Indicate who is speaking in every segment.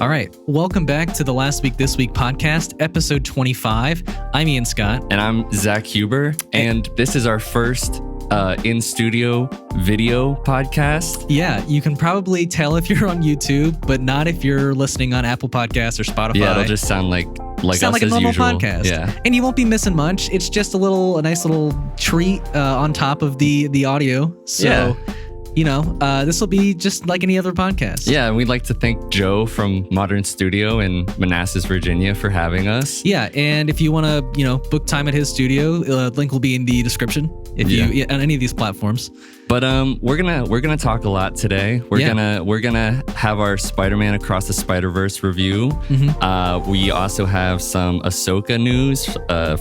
Speaker 1: All right. Welcome back to the Last Week This Week podcast, episode 25. I'm Ian Scott.
Speaker 2: And I'm Zack Huber. And this is our first in-studio video podcast.
Speaker 1: Yeah, you can probably tell if you're on YouTube, but not if you're listening on Apple Podcasts or Spotify.
Speaker 2: Yeah, it'll just sound like us
Speaker 1: a normal
Speaker 2: usual.
Speaker 1: podcast.
Speaker 2: Yeah.
Speaker 1: And you won't be missing much. It's just a nice little treat on top of the audio. So,
Speaker 2: yeah.
Speaker 1: You know, this will be just like any other podcast.
Speaker 2: Yeah, and we'd like to thank Joe from Modern Studio in Manassas, Virginia for having us.
Speaker 1: Yeah, and if you want to, book time at his studio, link will be in the description you on any of these platforms.
Speaker 2: But we're gonna talk a lot today. We're gonna have our Spider-Man Across the Spider-Verse review. Mm-hmm. We also have some Ahsoka news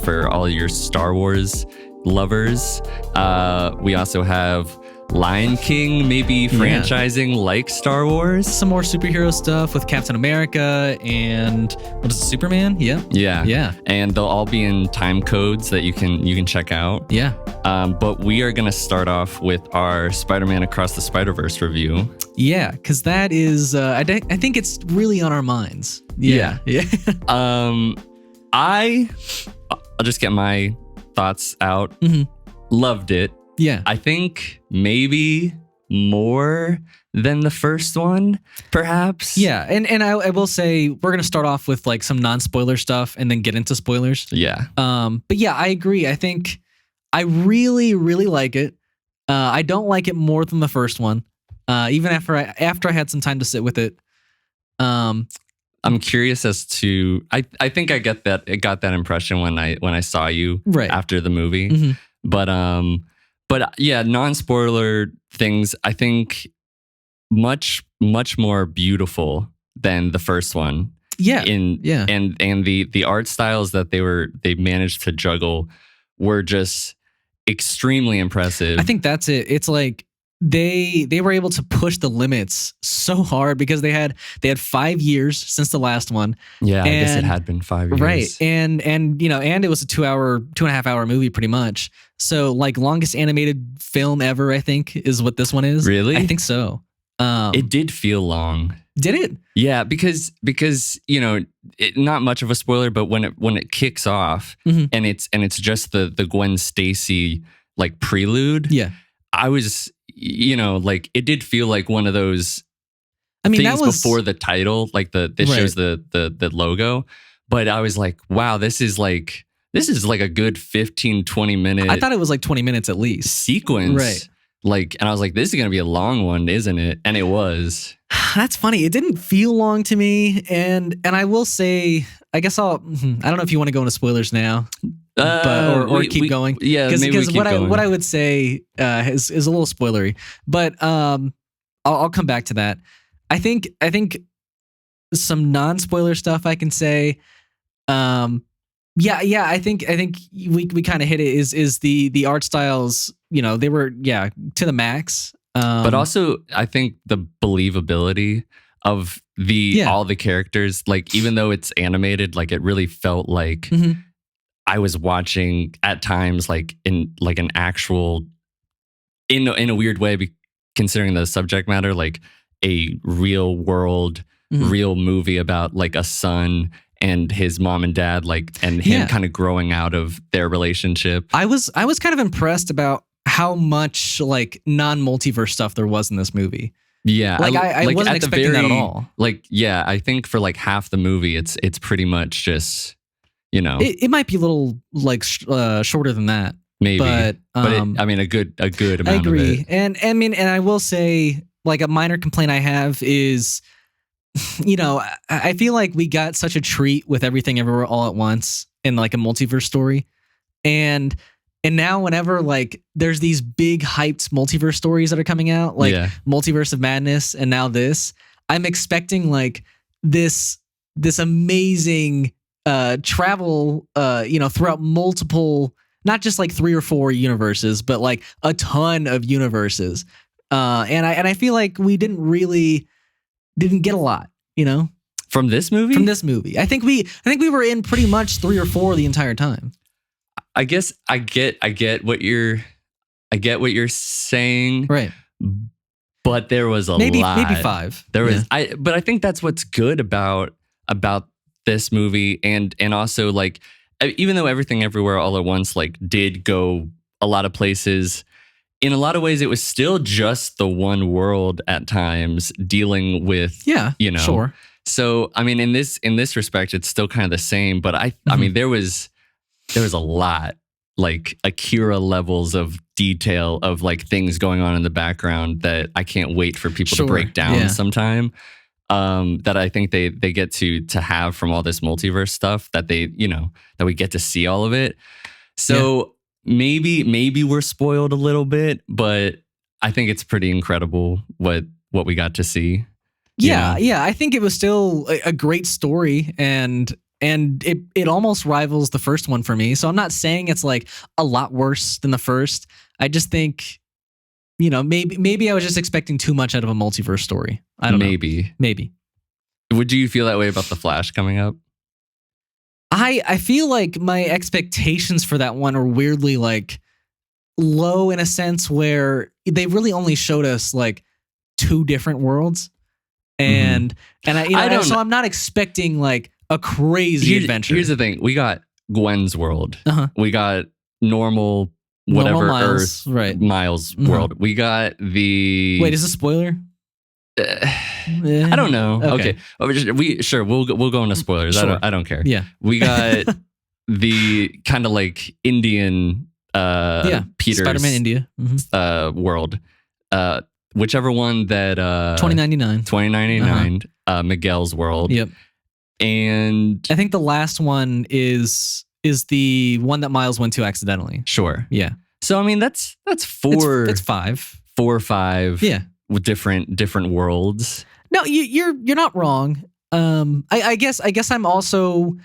Speaker 2: for all your Star Wars lovers. We also have Lion King maybe franchising like Star Wars.
Speaker 1: Some more superhero stuff with Captain America and what is it, Superman? Yeah.
Speaker 2: And they'll all be in time codes that you can check out.
Speaker 1: Yeah.
Speaker 2: But we are gonna start off with our Spider-Man Across the Spider-Verse review.
Speaker 1: Yeah, because that is I think it's really on our minds. Yeah.
Speaker 2: I'll just get my thoughts out.
Speaker 1: Mm-hmm.
Speaker 2: Loved it.
Speaker 1: Yeah.
Speaker 2: I think maybe more than the first one, perhaps.
Speaker 1: Yeah. And I will say we're going to start off with like some non-spoiler stuff and then get into spoilers.
Speaker 2: Yeah.
Speaker 1: But yeah, I agree. I think I really, really like it. I don't like it more than the first one. Even after I had some time to sit with it.
Speaker 2: I'm curious as to I think I got that impression when I saw you after the movie. Mm-hmm. But yeah, non-spoiler things, I think much more beautiful than the first one.
Speaker 1: Yeah.
Speaker 2: And the art styles that they managed to juggle were just extremely impressive.
Speaker 1: I think that's it. It's like they were able to push the limits so hard because they had 5 years since the last one.
Speaker 2: Yeah, I guess it had been 5 years.
Speaker 1: Right. And it was a 2.5 hour movie pretty much. So like longest animated film ever, I think, is what this one is.
Speaker 2: Really?
Speaker 1: I think so.
Speaker 2: It did feel long.
Speaker 1: Did it?
Speaker 2: Yeah, because not much of a spoiler, but when it kicks off and it's just the Gwen Stacy like prelude.
Speaker 1: Yeah.
Speaker 2: I was like it did feel like one of those things
Speaker 1: that was
Speaker 2: before the title, like shows the logo. But I was like, wow, this is like a good 15-20 minute.
Speaker 1: I thought it was like 20 minutes at least.
Speaker 2: Sequence.
Speaker 1: Right.
Speaker 2: Like, and I was like, this is going to be a long one, isn't it? And it was.
Speaker 1: That's funny. It didn't feel long to me. And I will say, I guess I don't know if you want to go into spoilers now. Or keep going.
Speaker 2: Yeah, because
Speaker 1: what I would say is a little spoilery, but I'll come back to that. I think some non-spoiler stuff I can say. I think we kind of hit it. Is the art styles? They were to the max.
Speaker 2: But also, I think the believability of all the characters, like even though it's animated, like it really felt like. Mm-hmm. I was watching at times like in like an actual in a weird way, considering the subject matter, like a real world, real movie about like a son and his mom and dad, like, and him kind of growing out of their relationship.
Speaker 1: I was kind of impressed about how much like non-multiverse stuff there was in this movie.
Speaker 2: Yeah.
Speaker 1: Like I wasn't expecting that at all.
Speaker 2: Like, yeah, I think for like half the movie, it's pretty much just,
Speaker 1: it might be a little like shorter than that,
Speaker 2: maybe,
Speaker 1: but
Speaker 2: a good amount.
Speaker 1: I agree,
Speaker 2: of it.
Speaker 1: and I will say like a minor complaint I have is, I feel like we got such a treat with Everything Everywhere All at Once in like a multiverse story, and now whenever like there's these big hyped multiverse stories that are coming out, like Multiverse of Madness, and now this, I'm expecting like this amazing travel throughout multiple, not just like 3 or 4 universes, but like a ton of universes, and I feel like we didn't get a lot
Speaker 2: from this movie.
Speaker 1: I think we were in pretty much 3 or 4 the entire time.
Speaker 2: I guess I get what you're saying,
Speaker 1: right?
Speaker 2: but there was a
Speaker 1: maybe
Speaker 2: lot.
Speaker 1: Maybe 5.
Speaker 2: There was but I think that's what's good about this movie, and also like even though Everything Everywhere All at Once like did go a lot of places, in a lot of ways it was still just the one world at times dealing with
Speaker 1: sure.
Speaker 2: So I mean in this respect it's still kind of the same, but I mean there was a lot, like Akira levels of detail of like things going on in the background that I can't wait for people to break down sometime. That I think they get to have from all this multiverse stuff, that that we get to see all of it. So maybe we're spoiled a little bit, but I think it's pretty incredible what we got to see.
Speaker 1: Yeah. I think it was still a great story, and it almost rivals the first one for me. So I'm not saying it's like a lot worse than the first. I just think, maybe I was just expecting too much out of a multiverse story. I don't know. Maybe.
Speaker 2: Would you feel that way about The Flash coming up?
Speaker 1: I feel like my expectations for that one are weirdly like low, in a sense where they really only showed us like 2 different worlds. And so I'm not expecting like a crazy adventure.
Speaker 2: Here's the thing. We got Gwen's world. We got normal
Speaker 1: Miles,
Speaker 2: Earth Miles world. We got the...
Speaker 1: Wait, is this a spoiler?
Speaker 2: I don't know. Okay. We'll go into spoilers.
Speaker 1: Sure.
Speaker 2: I don't care.
Speaker 1: Yeah.
Speaker 2: We got the kind of like Indian Peter's
Speaker 1: Spider-Man India
Speaker 2: world. Whichever one that
Speaker 1: 2099
Speaker 2: Miguel's world.
Speaker 1: Yep.
Speaker 2: And
Speaker 1: I think the last one is the one that Miles went to accidentally.
Speaker 2: Sure.
Speaker 1: Yeah.
Speaker 2: So I mean that's 4.
Speaker 1: It's 5.
Speaker 2: 4 or 5.
Speaker 1: Yeah.
Speaker 2: With different worlds.
Speaker 1: No, you're not wrong. I guess I'm also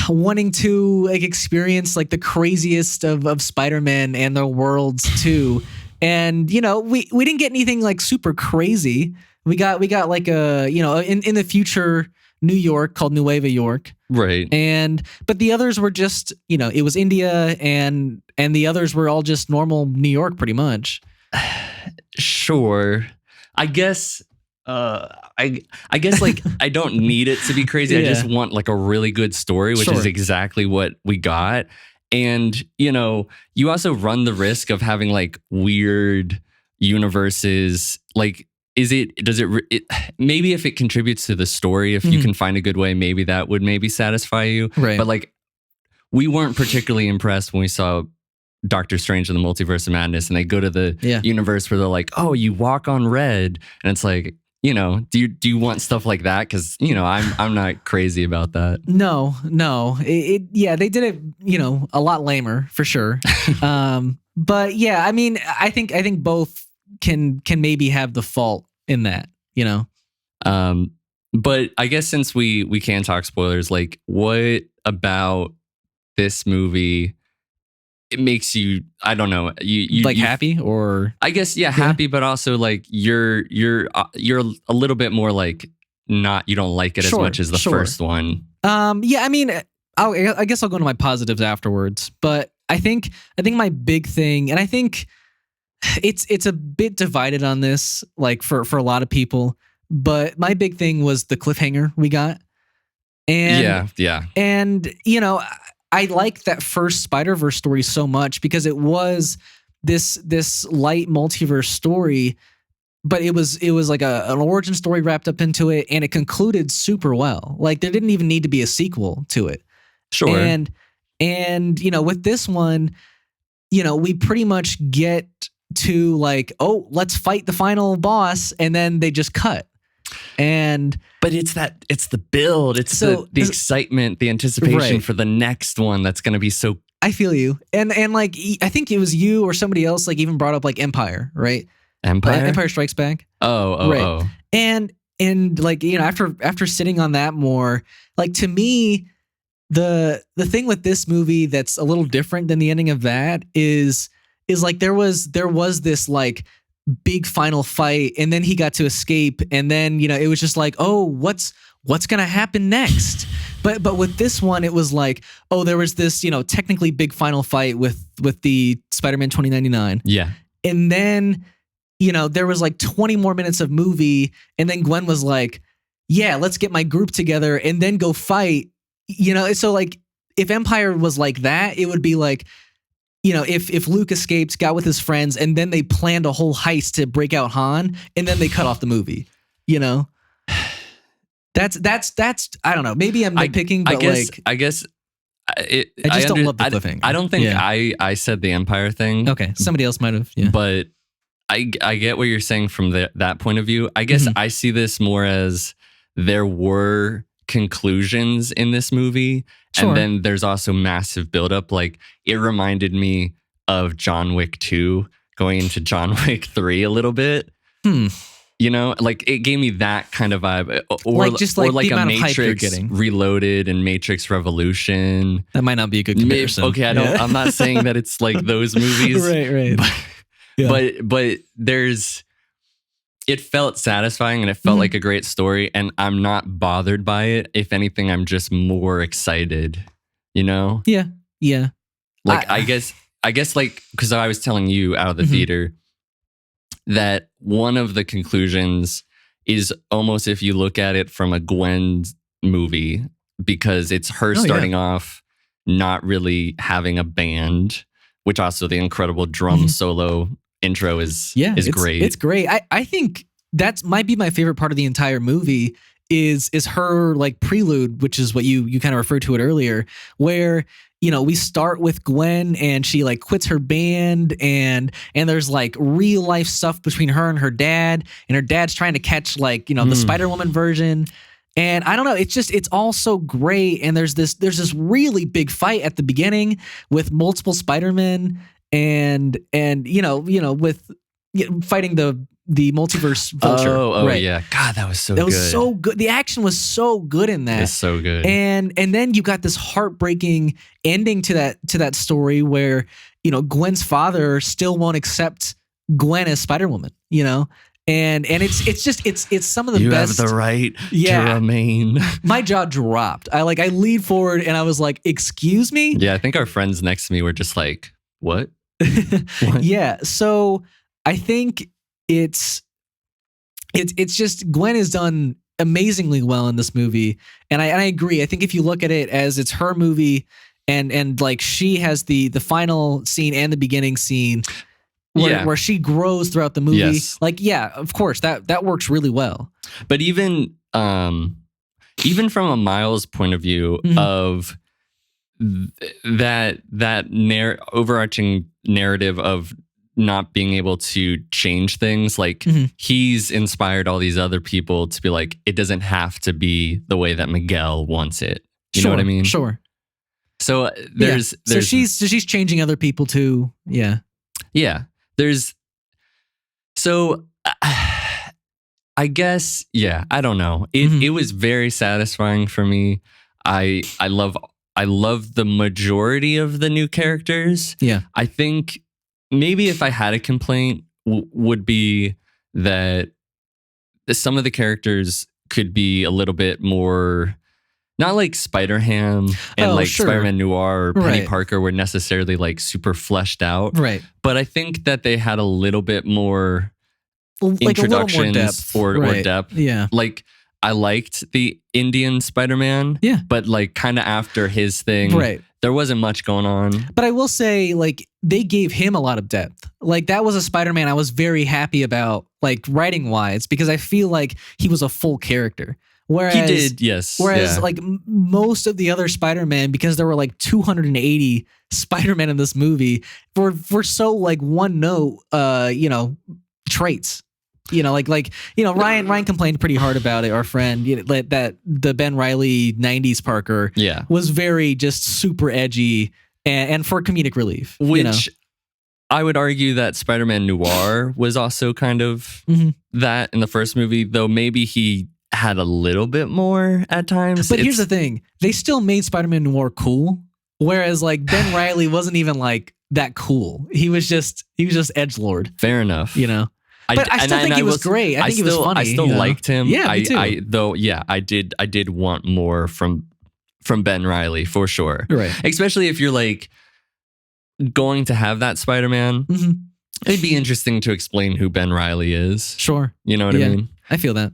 Speaker 1: wanting to like experience like the craziest of Spider-Man and their worlds too. And we didn't get anything like super crazy. We got like a in the future New York called Nueva York.
Speaker 2: Right.
Speaker 1: But the others were just, it was India, and the others were all just normal New York pretty much.
Speaker 2: Sure. I guess I guess like I don't need it to be crazy. I just want like a really good story, which is exactly what we got. And you also run the risk of having like weird universes. Like maybe if it contributes to the story, if you can find a good way, maybe that would maybe satisfy you.
Speaker 1: Right.
Speaker 2: But like we weren't particularly impressed when we saw Doctor Strange in the Multiverse of Madness, and they go to the universe where they're like, "Oh, you walk on red," and it's like, do you want stuff like that? Because I'm not crazy about that.
Speaker 1: No, they did it, a lot lamer for sure. But yeah, I mean, I think both can maybe have the fault in that,
Speaker 2: But I guess since we can talk spoilers, like what about this movie? It makes you, I don't know, you
Speaker 1: like happy, or
Speaker 2: I guess happy, but also like you're a little bit more like you don't like it as much as the first one.
Speaker 1: I mean, I guess I'll go into my positives afterwards, but I think my big thing, and I think it's a bit divided on this, like for a lot of people, but my big thing was the cliffhanger we got, and and I like that first Spider-Verse story so much because it was this light multiverse story, but it was like an origin story wrapped up into it, and it concluded super well. Like there didn't even need to be a sequel to it.
Speaker 2: Sure.
Speaker 1: And with this one, we pretty much get to like, oh, let's fight the final boss, and then they just cut.
Speaker 2: But it's the build, it's the excitement, the anticipation for the next one that's going to be so.
Speaker 1: I feel you, and like I think it was you or somebody else like even brought up like Empire, right? Empire Strikes Back.
Speaker 2: Oh.
Speaker 1: And like after sitting on that more, like to me, the thing with this movie that's a little different than the ending of that is like there was this like big final fight, and then he got to escape, and then it was just like, oh, what's gonna happen next? But with this one, it was like, oh, there was this technically big final fight with the Spider-Man 2099,
Speaker 2: yeah,
Speaker 1: and then there was like 20 more minutes of movie, and then Gwen was like, yeah, let's get my group together and then go fight. So like if Empire was like that, it would be like, if Luke escaped, got with his friends, and then they planned a whole heist to break out Han, and then they cut off the movie. That's I don't know. Maybe I'm nitpicking, but
Speaker 2: I guess
Speaker 1: I just don't love the cliffhanger.
Speaker 2: I don't think I said the Empire thing.
Speaker 1: Okay, somebody else might have. Yeah.
Speaker 2: But I get what you're saying from that point of view. I guess I see this more as there were conclusions in this movie, and then there's also massive buildup. Like it reminded me of John Wick 2 going into John Wick 3 a little bit. Like it gave me that kind of vibe, or like a Matrix Reloaded and Matrix Revolution.
Speaker 1: That might not be a good comparison.
Speaker 2: Okay, I'm not saying that it's like those movies,
Speaker 1: right.
Speaker 2: But it felt satisfying and it felt like a great story, and I'm not bothered by it. If anything, I'm just more excited.
Speaker 1: Yeah.
Speaker 2: Like I guess like because I was telling you out of the theater that one of the conclusions is almost if you look at it from a Gwen movie, because it's her starting off not really having a band, which also the incredible drum solo intro is great.
Speaker 1: It's great. I think that might be my favorite part of the entire movie is her like prelude, which is what you kind of referred to it earlier, where we start with Gwen and she like quits her band and there's like real life stuff between her and her dad's trying to catch like, the Spider-Woman version. And I don't know, it's all so great. And there's this really big fight at the beginning with multiple Spider-Men and with fighting the multiverse vulture.
Speaker 2: Oh yeah. God, that was so good.
Speaker 1: That was so good. The action was so good in that.
Speaker 2: It's so good.
Speaker 1: And then you got this heartbreaking ending to that story where, Gwen's father still won't accept Gwen as Spider-Woman, And it's some of the best.
Speaker 2: You have the right to remain.
Speaker 1: My jaw dropped. I leaned forward and I was like, "Excuse me?"
Speaker 2: Yeah, I think our friends next to me were just like, "What?"
Speaker 1: What? Yeah. So I think it's just Gwen is done amazingly well in this movie, and I agree. I think if you look at it as it's her movie, and like she has the final scene and the beginning scene. Where she grows throughout the movie.
Speaker 2: Yes.
Speaker 1: Like, yeah, of course, that works really well.
Speaker 2: But even from a Miles point of view of that overarching narrative of not being able to change things, like he's inspired all these other people to be like, it doesn't have to be the way that Miguel wants it. You know what I mean?
Speaker 1: Sure.
Speaker 2: So there's
Speaker 1: so she's changing other people too. Yeah.
Speaker 2: Yeah. I guess, I don't know. It was very satisfying for me. I love the majority of the new characters.
Speaker 1: Yeah.
Speaker 2: I think maybe if I had a complaint would be that some of the characters could be a little bit more, not like Spider-Ham and Spider-Man Noir or Penny Parker were necessarily like super fleshed out.
Speaker 1: Right.
Speaker 2: But I think that they had a little bit more introductions or depth.
Speaker 1: Yeah.
Speaker 2: Like I liked the Indian Spider-Man.
Speaker 1: Yeah.
Speaker 2: But like kind of after his thing, there wasn't much going on.
Speaker 1: But I will say, like, they gave him a lot of depth. Like, that was a Spider-Man I was very happy about, like, writing-wise, because I feel like he was a full character. Whereas,
Speaker 2: he did, yes.
Speaker 1: Whereas, like, most of the other Spider-Man, because there were, like, 280 Spider-Man in this movie, were so, like, one note, traits. Ryan complained pretty hard about it. Our friend, that the Ben Reilly 90s Parker was very just super edgy and for comedic relief.
Speaker 2: Which I would argue that Spider-Man Noir was also kind of that in the first movie, though maybe he had a little bit more at times.
Speaker 1: But here's the thing. They still made Spider-Man Noir cool. Whereas like Ben Reilly wasn't even like that cool. He was just edgelord.
Speaker 2: Fair enough.
Speaker 1: But I still think he was great. I think he was funny.
Speaker 2: I still liked him.
Speaker 1: Yeah, me too.
Speaker 2: I did want more from Ben Reilly for sure.
Speaker 1: Right.
Speaker 2: Especially if you're like going to have that Spider-Man It'd be interesting to explain who Ben Reilly is.
Speaker 1: Sure.
Speaker 2: You know what I mean?
Speaker 1: I feel that.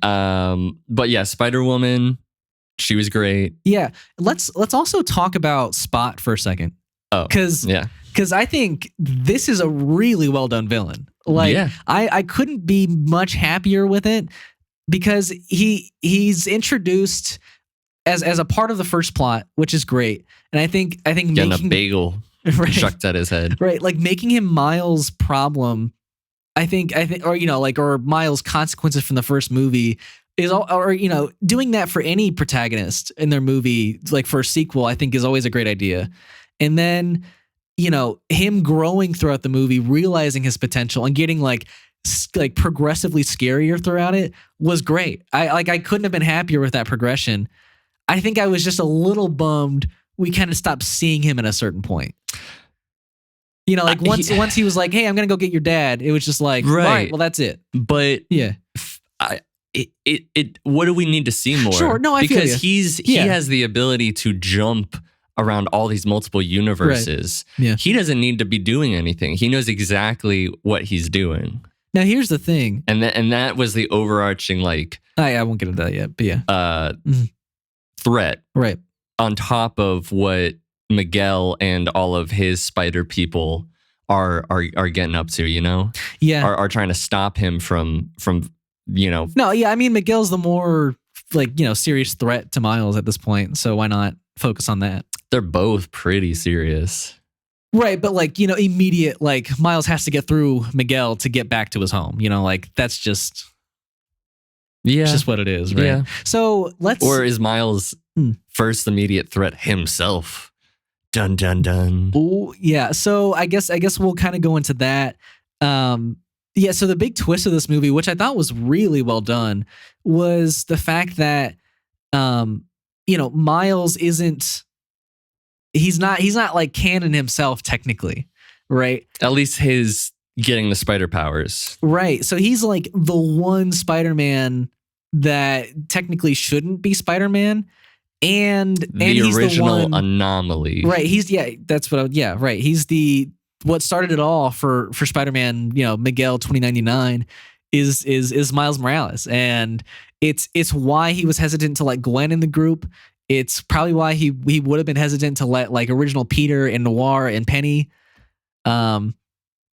Speaker 2: But yeah, Spider-Woman, she was great.
Speaker 1: Yeah. Let's also talk about Spot for a second.
Speaker 2: Oh,
Speaker 1: because I think this is a really well done villain. Like, I couldn't be much happier with it because he's introduced as a part of the first plot, which is great. And I think
Speaker 2: getting a bagel shucked at his head,
Speaker 1: right? Like making him Miles' problem. I think, or Miles' consequences from the first movie is all, or doing that for any protagonist in their movie, like for a sequel, I think is always a great idea. And then, him growing throughout the movie, realizing his potential and getting like progressively scarier throughout it was great. I couldn't have been happier with that progression. I think I was just a little bummed we kind of stopped seeing him at a certain point. Once he was like, "Hey, I'm gonna go get your dad," it was just like, right, well, that's it.
Speaker 2: But
Speaker 1: yeah,
Speaker 2: what do we need to see more?
Speaker 1: Sure, no, I feel
Speaker 2: because he has the ability to jump around all these multiple universes.
Speaker 1: Right. Yeah,
Speaker 2: he doesn't need to be doing anything. He knows exactly what he's doing.
Speaker 1: Now, here's the thing,
Speaker 2: and that was the overarching
Speaker 1: I won't get into that yet, but
Speaker 2: threat,
Speaker 1: right,
Speaker 2: on top of what Miguel and all of his spider people are getting up to, are trying to stop him from
Speaker 1: No, yeah, I mean, Miguel's the more serious threat to Miles at this point, so why not focus on that?
Speaker 2: They're both pretty serious.
Speaker 1: Right, but immediate, Miles has to get through Miguel to get back to his home, that's just it's just what it is, right?
Speaker 2: Yeah.
Speaker 1: So
Speaker 2: or is Miles first immediate threat himself? Dun dun dun.
Speaker 1: Oh, yeah. So I guess we'll kind of go into that. Yeah. So the big twist of this movie, which I thought was really well done, was the fact that Miles isn't. He's not like canon himself technically, right?
Speaker 2: At least his getting the spider powers,
Speaker 1: right? So he's like the one Spider-Man that technically shouldn't be Spider-Man. And
Speaker 2: the original anomaly,
Speaker 1: right? He's right. He's what started it all for Spider-Man. Miguel 2099 is Miles Morales, and it's why he was hesitant to let Gwen in the group. It's probably why he would have been hesitant to let original Peter and Noir and Penny.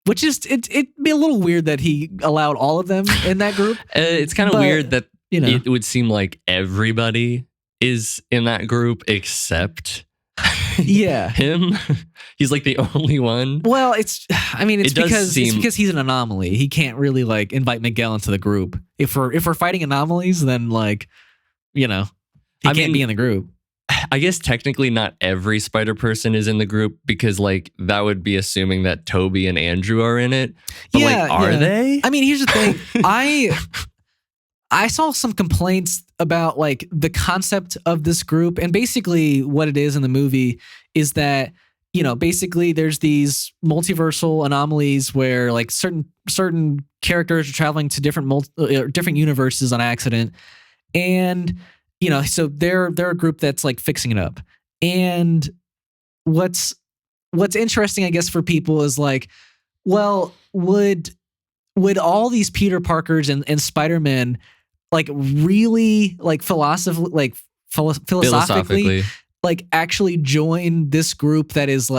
Speaker 1: Which is it'd be a little weird that he allowed all of them in that group.
Speaker 2: It's kind of weird that it would seem like everybody is in that group except him. He's like the only one.
Speaker 1: Well, it's because he's an anomaly. He can't really invite Miguel into the group. If we're fighting anomalies, then he can't be in the group.
Speaker 2: I guess technically not every spider person is in the group because that would be assuming that Toby and Andrew are in it. But are they?
Speaker 1: I mean, here's the thing. I saw some complaints about the concept of this group, and basically what it is in the movie is that basically there's these multiversal anomalies where certain characters are traveling to different universes on accident, and so they're a group that's fixing it up. And what's interesting, I guess, for people is well, would all these Peter Parkers and Spider-Man really philosophically actually join this group that is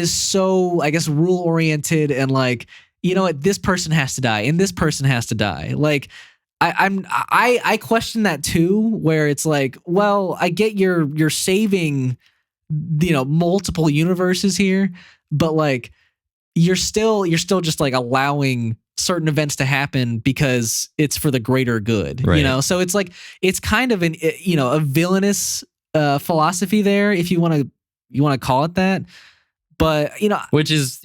Speaker 1: so, I guess, rule oriented and what, this person has to die and this person has to die. I question that too, where it's well, I get you're saving multiple universes here, but you're still just allowing certain events to happen because it's for the greater good,
Speaker 2: right.
Speaker 1: So it's kind of a villainous philosophy there, if you want to call it that. But
Speaker 2: which is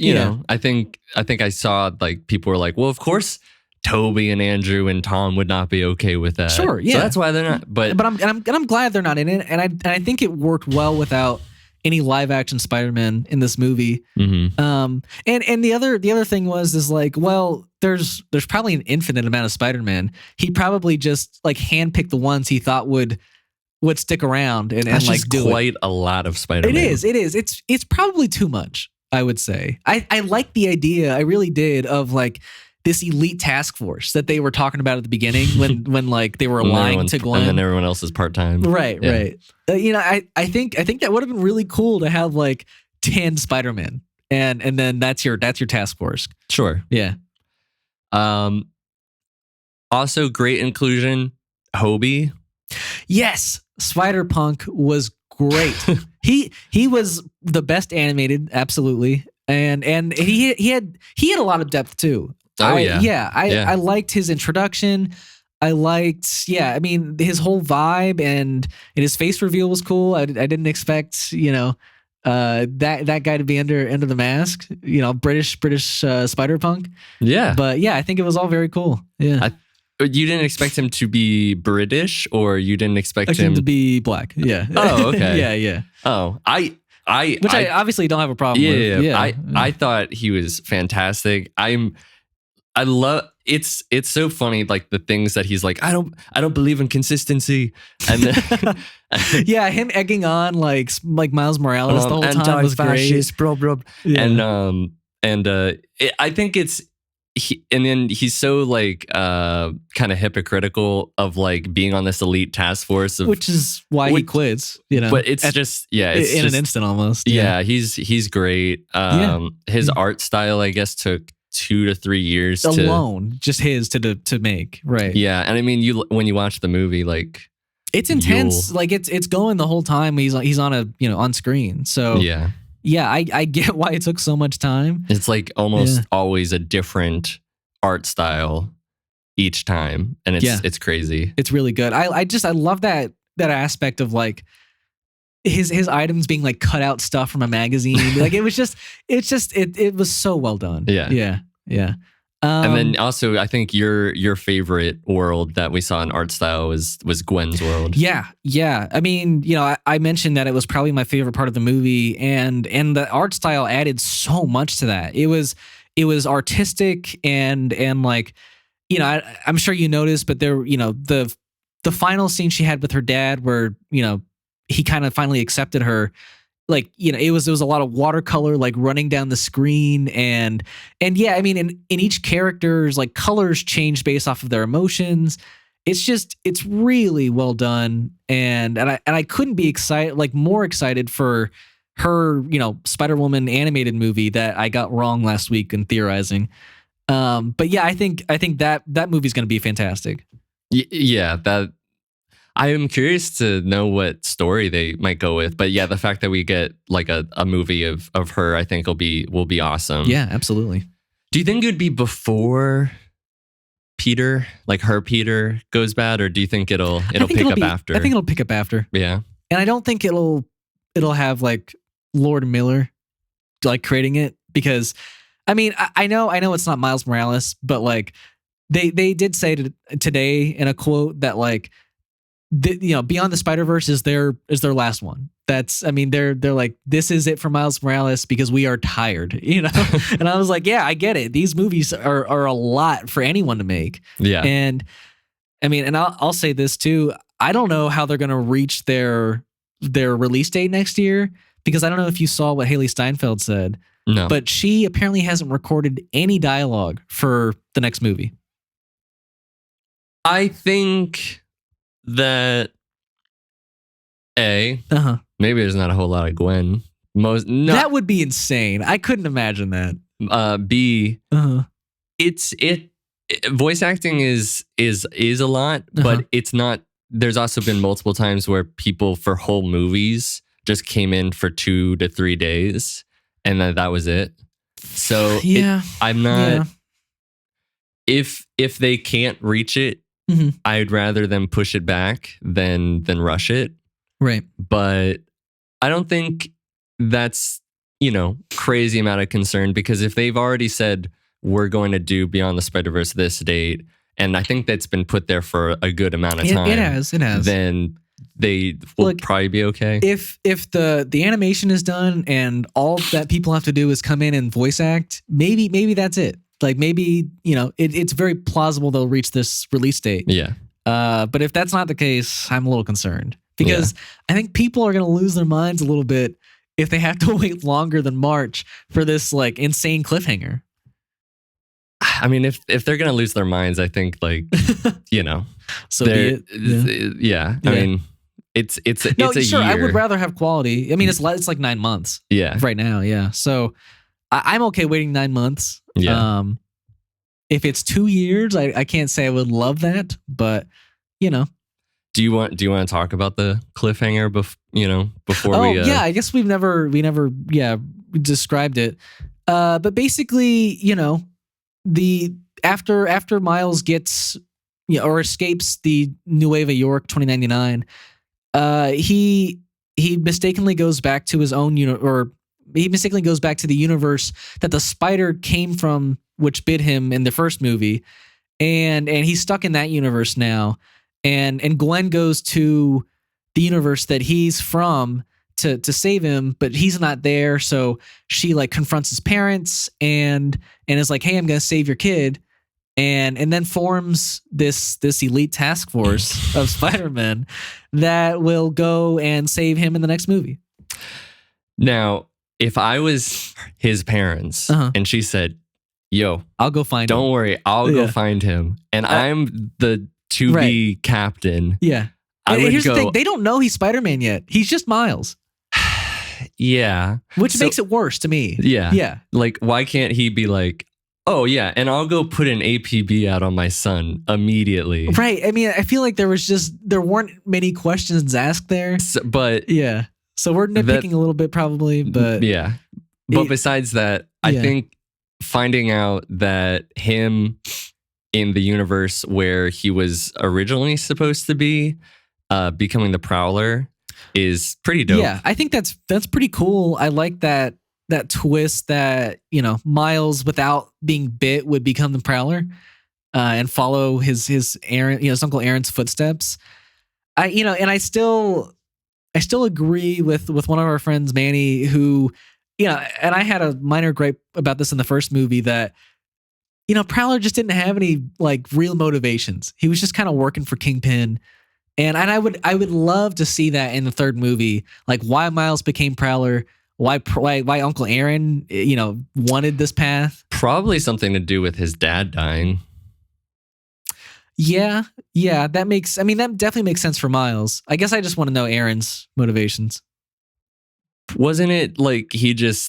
Speaker 2: I think I saw people were well, of course Toby and Andrew and Tom would not be okay with that.
Speaker 1: Sure, yeah.
Speaker 2: So that's why they're not. But
Speaker 1: I'm glad they're not in it, and I think it worked well without any live action Spider-Man in this movie.
Speaker 2: Mm-hmm.
Speaker 1: And the other thing is well, there's probably an infinite amount of Spider-Man. He probably just handpicked the ones he thought would stick around and
Speaker 2: that's just
Speaker 1: do
Speaker 2: quite a lot of Spider-Man.
Speaker 1: It is. It's probably too much. I would say. I like the idea, I really did, of like this elite task force that they were talking about at the beginning when like they were lying to Gwen.
Speaker 2: And then everyone else is part-time.
Speaker 1: Right. I think that would have been really cool to have like 10 Spider-Men and then that's your task force.
Speaker 2: Sure.
Speaker 1: Yeah.
Speaker 2: Also great inclusion, Hobie.
Speaker 1: Yes, Spider-Punk was great. he was the best animated, absolutely. And he had a lot of depth too. I liked his introduction. I liked, I mean, his whole vibe and his face reveal was cool. I didn't expect, that guy to be under the mask, British Spider-Punk.
Speaker 2: Yeah.
Speaker 1: But yeah, I think it was all very cool. Yeah.
Speaker 2: You didn't expect him to be British, or you didn't expect him
Speaker 1: to be black? Yeah.
Speaker 2: Oh, okay.
Speaker 1: Yeah.
Speaker 2: Oh, I
Speaker 1: obviously don't have a problem with.
Speaker 2: Yeah. I thought he was fantastic. I love it's so funny, like the things that he's like, I don't believe in consistency, and then
Speaker 1: yeah, him egging on like Miles Morales the whole time was great.
Speaker 2: Bro. Yeah. I think it's. And then he's so like kind of hypocritical of like being on this elite task force,
Speaker 1: which is why he quits.
Speaker 2: But it's just an
Speaker 1: instant almost.
Speaker 2: Yeah, he's great. His art style, I guess, took 2 to 3 years
Speaker 1: alone, just his to make. Right.
Speaker 2: Yeah, and I mean, when you watch the movie, like
Speaker 1: it's intense. Like it's going the whole time. He's on on screen. So
Speaker 2: yeah.
Speaker 1: Yeah, I get why it took so much time.
Speaker 2: It's like almost always a different art style each time, and it's crazy.
Speaker 1: It's really good. I love that aspect of like his items being like cut out stuff from a magazine. Like it was so well done. Yeah.
Speaker 2: And then also, I think your favorite world that we saw in art style was Gwen's world.
Speaker 1: Yeah. I mean, I mentioned that it was probably my favorite part of the movie, and the art style added so much to that. It was artistic and like, I'm sure you noticed, but there, the final scene she had with her dad, where he kind of finally accepted her. Like, it was a lot of watercolor like running down the screen, and yeah, I mean, in each character's like colors change based off of their emotions. It's really well done, and I couldn't be more excited for her, Spider-Woman animated movie that I got wrong last week in theorizing. But yeah, I think that movie's going to be fantastic.
Speaker 2: Yeah, that. I am curious to know what story they might go with, but yeah, the fact that we get like a movie of her, I think will be awesome.
Speaker 1: Yeah, absolutely.
Speaker 2: Do you think it would be before Peter, like her Peter, goes bad, or do you think it'll pick up after?
Speaker 1: I think it'll pick up after.
Speaker 2: Yeah,
Speaker 1: and I don't think it'll have like Lord Miller like creating it, because I mean I know it's not Miles Morales, but like they did say today in a quote that like. Beyond the Spider-Verse is their last one. I mean, they're like, this is it for Miles Morales because we are tired, And I was like, yeah, I get it. These movies are a lot for anyone to make.
Speaker 2: Yeah.
Speaker 1: And I mean, and I'll say this too. I don't know how they're going to reach their release date next year, because I don't know if you saw what Haley Steinfeld said.
Speaker 2: No.
Speaker 1: But she apparently hasn't recorded any dialogue for the next movie.
Speaker 2: I think that maybe there's not a whole lot of Gwen.
Speaker 1: That would be insane. I couldn't imagine that.
Speaker 2: B, it's voice acting is a lot, but it's not. There's also been multiple times where people for whole movies just came in for 2 to 3 days, and that was it. So I'm not. If they can't reach it, I'd rather them push it back than rush it.
Speaker 1: Right.
Speaker 2: But I don't think that's, crazy amount of concern, because if they've already said we're going to do Beyond the Spider-Verse this date, and I think that's been put there for a good amount of time.
Speaker 1: It has.
Speaker 2: Then they will probably be okay.
Speaker 1: If the animation is done and all that people have to do is come in and voice act, maybe that's it. Like maybe, it's very plausible they'll reach this release date.
Speaker 2: Yeah.
Speaker 1: But if that's not the case, I'm a little concerned, because I think people are going to lose their minds a little bit if they have to wait longer than March for this like insane cliffhanger.
Speaker 2: I mean, if they're gonna lose their minds, I think like
Speaker 1: so be it.
Speaker 2: Yeah. I mean, it's a
Speaker 1: sure.
Speaker 2: year.
Speaker 1: I would rather have quality. I mean, it's like 9 months.
Speaker 2: Yeah.
Speaker 1: Right now. Yeah. So I'm okay waiting 9 months.
Speaker 2: Yeah.
Speaker 1: If it's 2 years, I can't say I would love that, but
Speaker 2: Do you want to talk about the cliffhanger before we?
Speaker 1: Yeah, I guess we never described it. But basically, the after Miles gets or escapes the Nueva York 2099, he mistakenly goes back to his own he mistakenly goes back to the universe that the spider came from, which bit him in the first movie, and he's stuck in that universe now. And Gwen goes to the universe that he's from to save him, but he's not there. So she like confronts his parents and is like, "Hey, I'm gonna save your kid," and then forms this elite task force of Spider-Man that will go and save him in the next movie.
Speaker 2: Now, if I was his parents and she said, "Yo,
Speaker 1: I'll go find him.
Speaker 2: Don't worry, I'll go find him," and I'm the to-be captain.
Speaker 1: Yeah.
Speaker 2: I would
Speaker 1: here's
Speaker 2: go,
Speaker 1: the thing. They don't know he's Spider-Man yet. He's just Miles.
Speaker 2: Yeah.
Speaker 1: Which makes it worse to me.
Speaker 2: Yeah.
Speaker 1: Yeah.
Speaker 2: Like, why can't he be like, "Oh, yeah, and I'll go put an APB out on my son immediately."
Speaker 1: Right. I mean, I feel like there weren't many questions asked there.
Speaker 2: But
Speaker 1: yeah. So we're nitpicking a little bit probably, but
Speaker 2: yeah. But besides that, I think finding out that him in the universe where he was originally supposed to be, becoming the Prowler is pretty dope.
Speaker 1: Yeah, I think that's pretty cool. I like that twist that, Miles without being bit would become the Prowler and follow his Uncle Aaron's footsteps. I still agree with one of our friends, Manny, who, and I had a minor gripe about this in the first movie that, Prowler just didn't have any like real motivations. He was just kind of working for Kingpin. And I would love to see that in the third movie, like why Miles became Prowler, why Uncle Aaron, wanted this path.
Speaker 2: Probably something to do with his dad dying.
Speaker 1: Yeah, that definitely makes sense for Miles. I guess I just want to know Aaron's motivations.
Speaker 2: Wasn't it like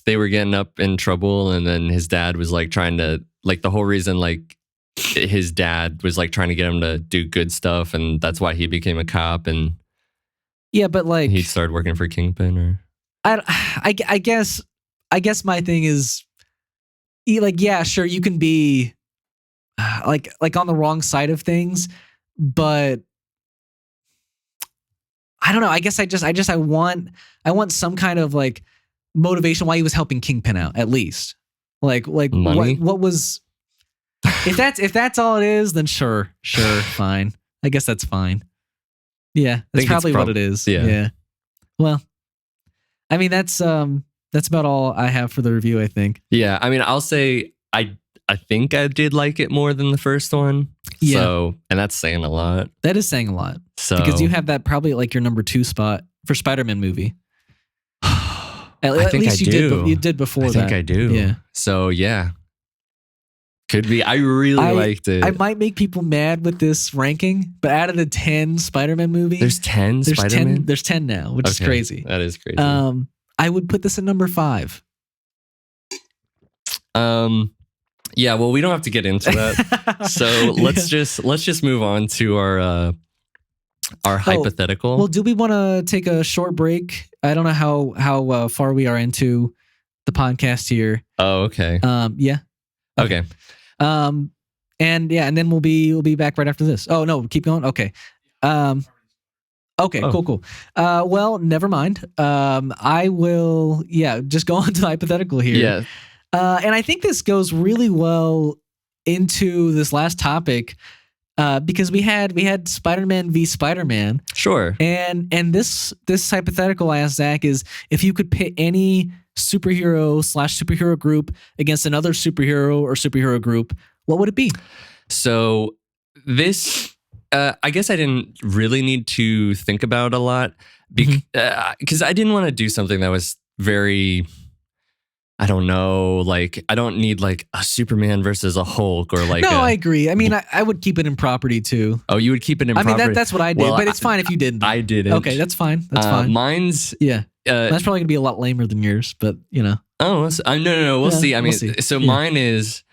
Speaker 2: they were getting up in trouble and then his dad was like trying to, like the whole reason like his dad was like trying to get him to do good stuff and that's why he became a cop and
Speaker 1: but like
Speaker 2: he started working for Kingpin or
Speaker 1: I guess my thing is like, yeah, sure, you can be like on the wrong side of things, but I don't know. I guess I want some kind of like motivation why he was helping Kingpin out, at least. Like
Speaker 2: money?
Speaker 1: What was if that's all it is, then sure, fine. I guess that's fine. Yeah, that's probably what it is. Yeah. Well, I mean that's about all I have for the review, I think.
Speaker 2: Yeah, I mean I'll say I think I did like it more than the first one. Yeah. So, and that's saying a lot.
Speaker 1: That is saying a lot.
Speaker 2: So,
Speaker 1: because you have that probably like your number 2 spot for Spider-Man movie.
Speaker 2: At least
Speaker 1: you did before that.
Speaker 2: I think I do.
Speaker 1: Yeah.
Speaker 2: So yeah. Could be. I really liked it.
Speaker 1: I might make people mad with this ranking, but out of the 10 Spider-Man movies,
Speaker 2: there's 10 Spider-Man?
Speaker 1: There's 10 now, which is crazy.
Speaker 2: That is crazy.
Speaker 1: I would put this at number 5.
Speaker 2: Yeah, well, we don't have to get into that. So let's just move on to our hypothetical.
Speaker 1: Well, do we want to take a short break? I don't know how far we are into the podcast here.
Speaker 2: Oh, okay.
Speaker 1: Yeah.
Speaker 2: Okay.
Speaker 1: And then we'll be back right after this. Oh no, keep going. Okay. Okay, cool. Well, never mind. I will. Yeah, just go on to the hypothetical here.
Speaker 2: Yeah.
Speaker 1: And I think this goes really well into this last topic because we had Spider-Man v. Spider-Man.
Speaker 2: Sure.
Speaker 1: And this hypothetical I asked Zach is if you could pit any superhero/superhero group against another superhero or superhero group, what would it be?
Speaker 2: So this, I guess I didn't really need to think about a lot because I didn't want to do something that was very, I don't know, like I don't need like a Superman versus a Hulk or like.
Speaker 1: No, I agree. I mean, I would keep it in property too.
Speaker 2: Oh, you would keep it in property?
Speaker 1: I mean, that's what I did,
Speaker 2: well,
Speaker 1: but it's fine if you didn't.
Speaker 2: I didn't.
Speaker 1: Okay, that's fine. That's fine.
Speaker 2: Mine's
Speaker 1: that's probably gonna be a lot lamer than yours, but you know.
Speaker 2: Oh, no. We'll see. I mean, so mine is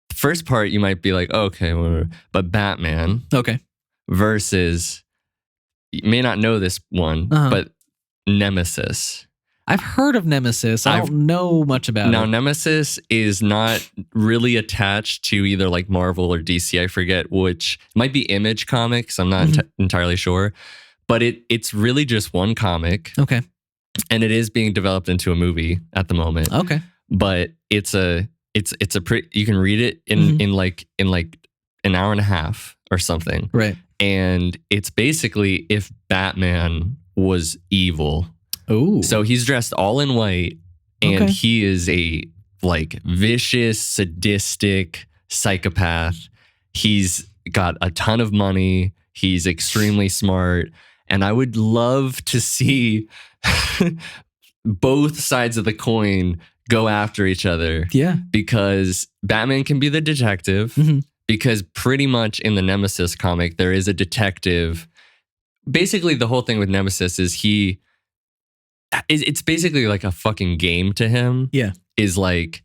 Speaker 2: the first part. You might be like, oh, okay, whatever. But Batman,
Speaker 1: okay,
Speaker 2: versus you may not know this one, but Nemesis.
Speaker 1: I've heard of Nemesis. I don't know much about it.
Speaker 2: Now, Nemesis is not really attached to either like Marvel or DC. I forget which. It might be Image Comics. I'm not entirely sure. But it's really just one comic.
Speaker 1: Okay.
Speaker 2: And it is being developed into a movie at the moment.
Speaker 1: Okay.
Speaker 2: But it's a pretty, you can read it in like an hour and a half or something.
Speaker 1: Right.
Speaker 2: And it's basically if Batman was evil.
Speaker 1: Oh.
Speaker 2: So he's dressed all in white and he is a like vicious, sadistic psychopath. He's got a ton of money. He's extremely smart. And I would love to see both sides of the coin go after each other.
Speaker 1: Yeah.
Speaker 2: Because Batman can be the detective. Because pretty much in the Nemesis comic, there is a detective. Basically, the whole thing with Nemesis is it's basically like a fucking game to him.
Speaker 1: Yeah.
Speaker 2: Is like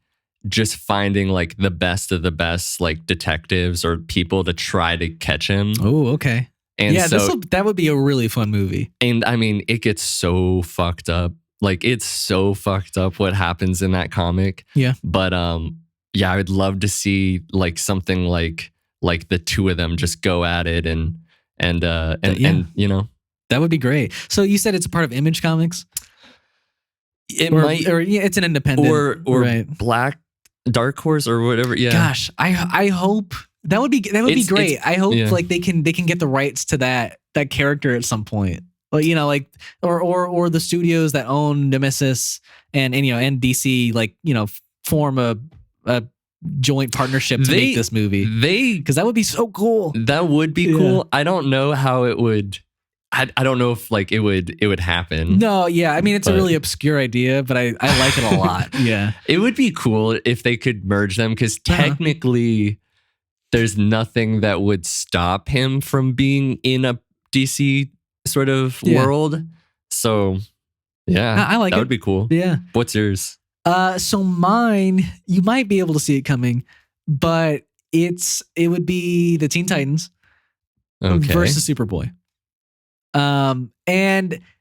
Speaker 2: just finding like the best of the best like detectives or people to try to catch him.
Speaker 1: Oh, okay.
Speaker 2: And
Speaker 1: yeah,
Speaker 2: so,
Speaker 1: that would be a really fun movie.
Speaker 2: And I mean, it gets so fucked up. Like it's so fucked up what happens in that comic.
Speaker 1: Yeah.
Speaker 2: But yeah, I would love to see like something like the two of them just go at it and you know.
Speaker 1: That would be great. So you said it's a part of Image Comics? It's an independent
Speaker 2: or right. Dark Horse or whatever. Yeah.
Speaker 1: Gosh, I hope that would be great. I hope like they can get the rights to that character at some point. Well, you know, like or the studios that own Nemesis and you know and DC like you know form a joint partnership to make this movie. Because that would be so cool.
Speaker 2: That would be cool. I don't know how it would. I don't know if like it would happen.
Speaker 1: No, yeah. I mean, it's a really obscure idea, but I like it a lot. Yeah.
Speaker 2: It would be cool if they could merge them because technically there's nothing that would stop him from being in a DC sort of world. So yeah,
Speaker 1: I like
Speaker 2: that
Speaker 1: it.
Speaker 2: would be cool.
Speaker 1: Yeah.
Speaker 2: What's yours?
Speaker 1: So mine, you might be able to see it coming, but it would be the Teen Titans versus Superboy. And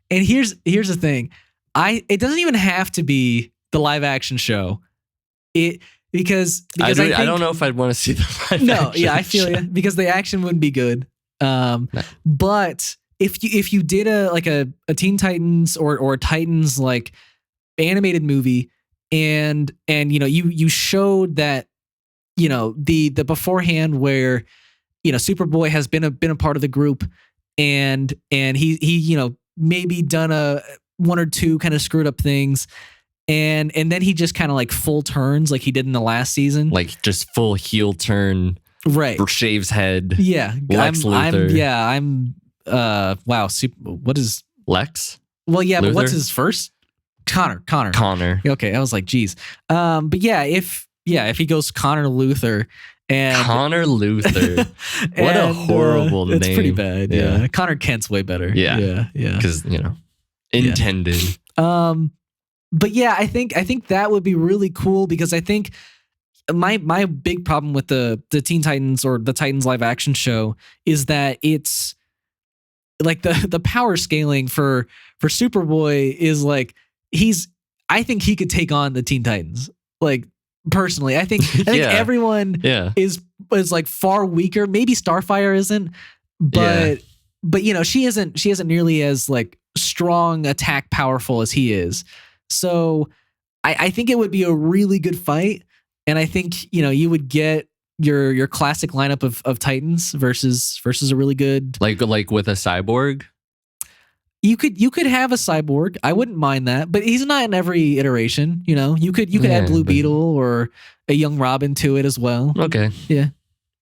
Speaker 1: here's the thing. It doesn't even have to be the live action show. Because I
Speaker 2: don't know if I'd want to see the live action.
Speaker 1: No, yeah, I feel you because the action wouldn't be good. But if you did a Teen Titans or a Titans like animated movie and you know you showed that you know the beforehand where you know Superboy has been a part of the group and he you know maybe done one or two kind of screwed up things and then he just kind of like full turns like he did in the last season,
Speaker 2: like just full heel turn,
Speaker 1: right?
Speaker 2: Shaves head,
Speaker 1: yeah.
Speaker 2: Lex Luthor,
Speaker 1: I'm wow. What is
Speaker 2: Lex?
Speaker 1: Well, yeah,
Speaker 2: Luthor?
Speaker 1: but what's his first? Connor. Okay, I was like, geez. But yeah, if he goes Connor Luthor. And
Speaker 2: Connor Luthor. What a horrible name.
Speaker 1: It's pretty bad. Yeah. Connor Kent's way better.
Speaker 2: Yeah. Because, you know, intended.
Speaker 1: Yeah. But yeah, I think that would be really cool because I think my big problem with the Teen Titans or the Titans live action show is that it's like the power scaling for Superboy is like I think he could take on the Teen Titans. Like personally, I think everyone is like far weaker. Maybe Starfire isn't, but you know she isn't nearly as like strong, attack powerful as he is. So I think it would be a really good fight, and I think you know you would get your classic lineup of Titans versus a really good
Speaker 2: like with a cyborg.
Speaker 1: You could have a cyborg. I wouldn't mind that, but he's not in every iteration. You know, you could add Blue Beetle or a young Robin to it as well.
Speaker 2: Okay.
Speaker 1: Yeah,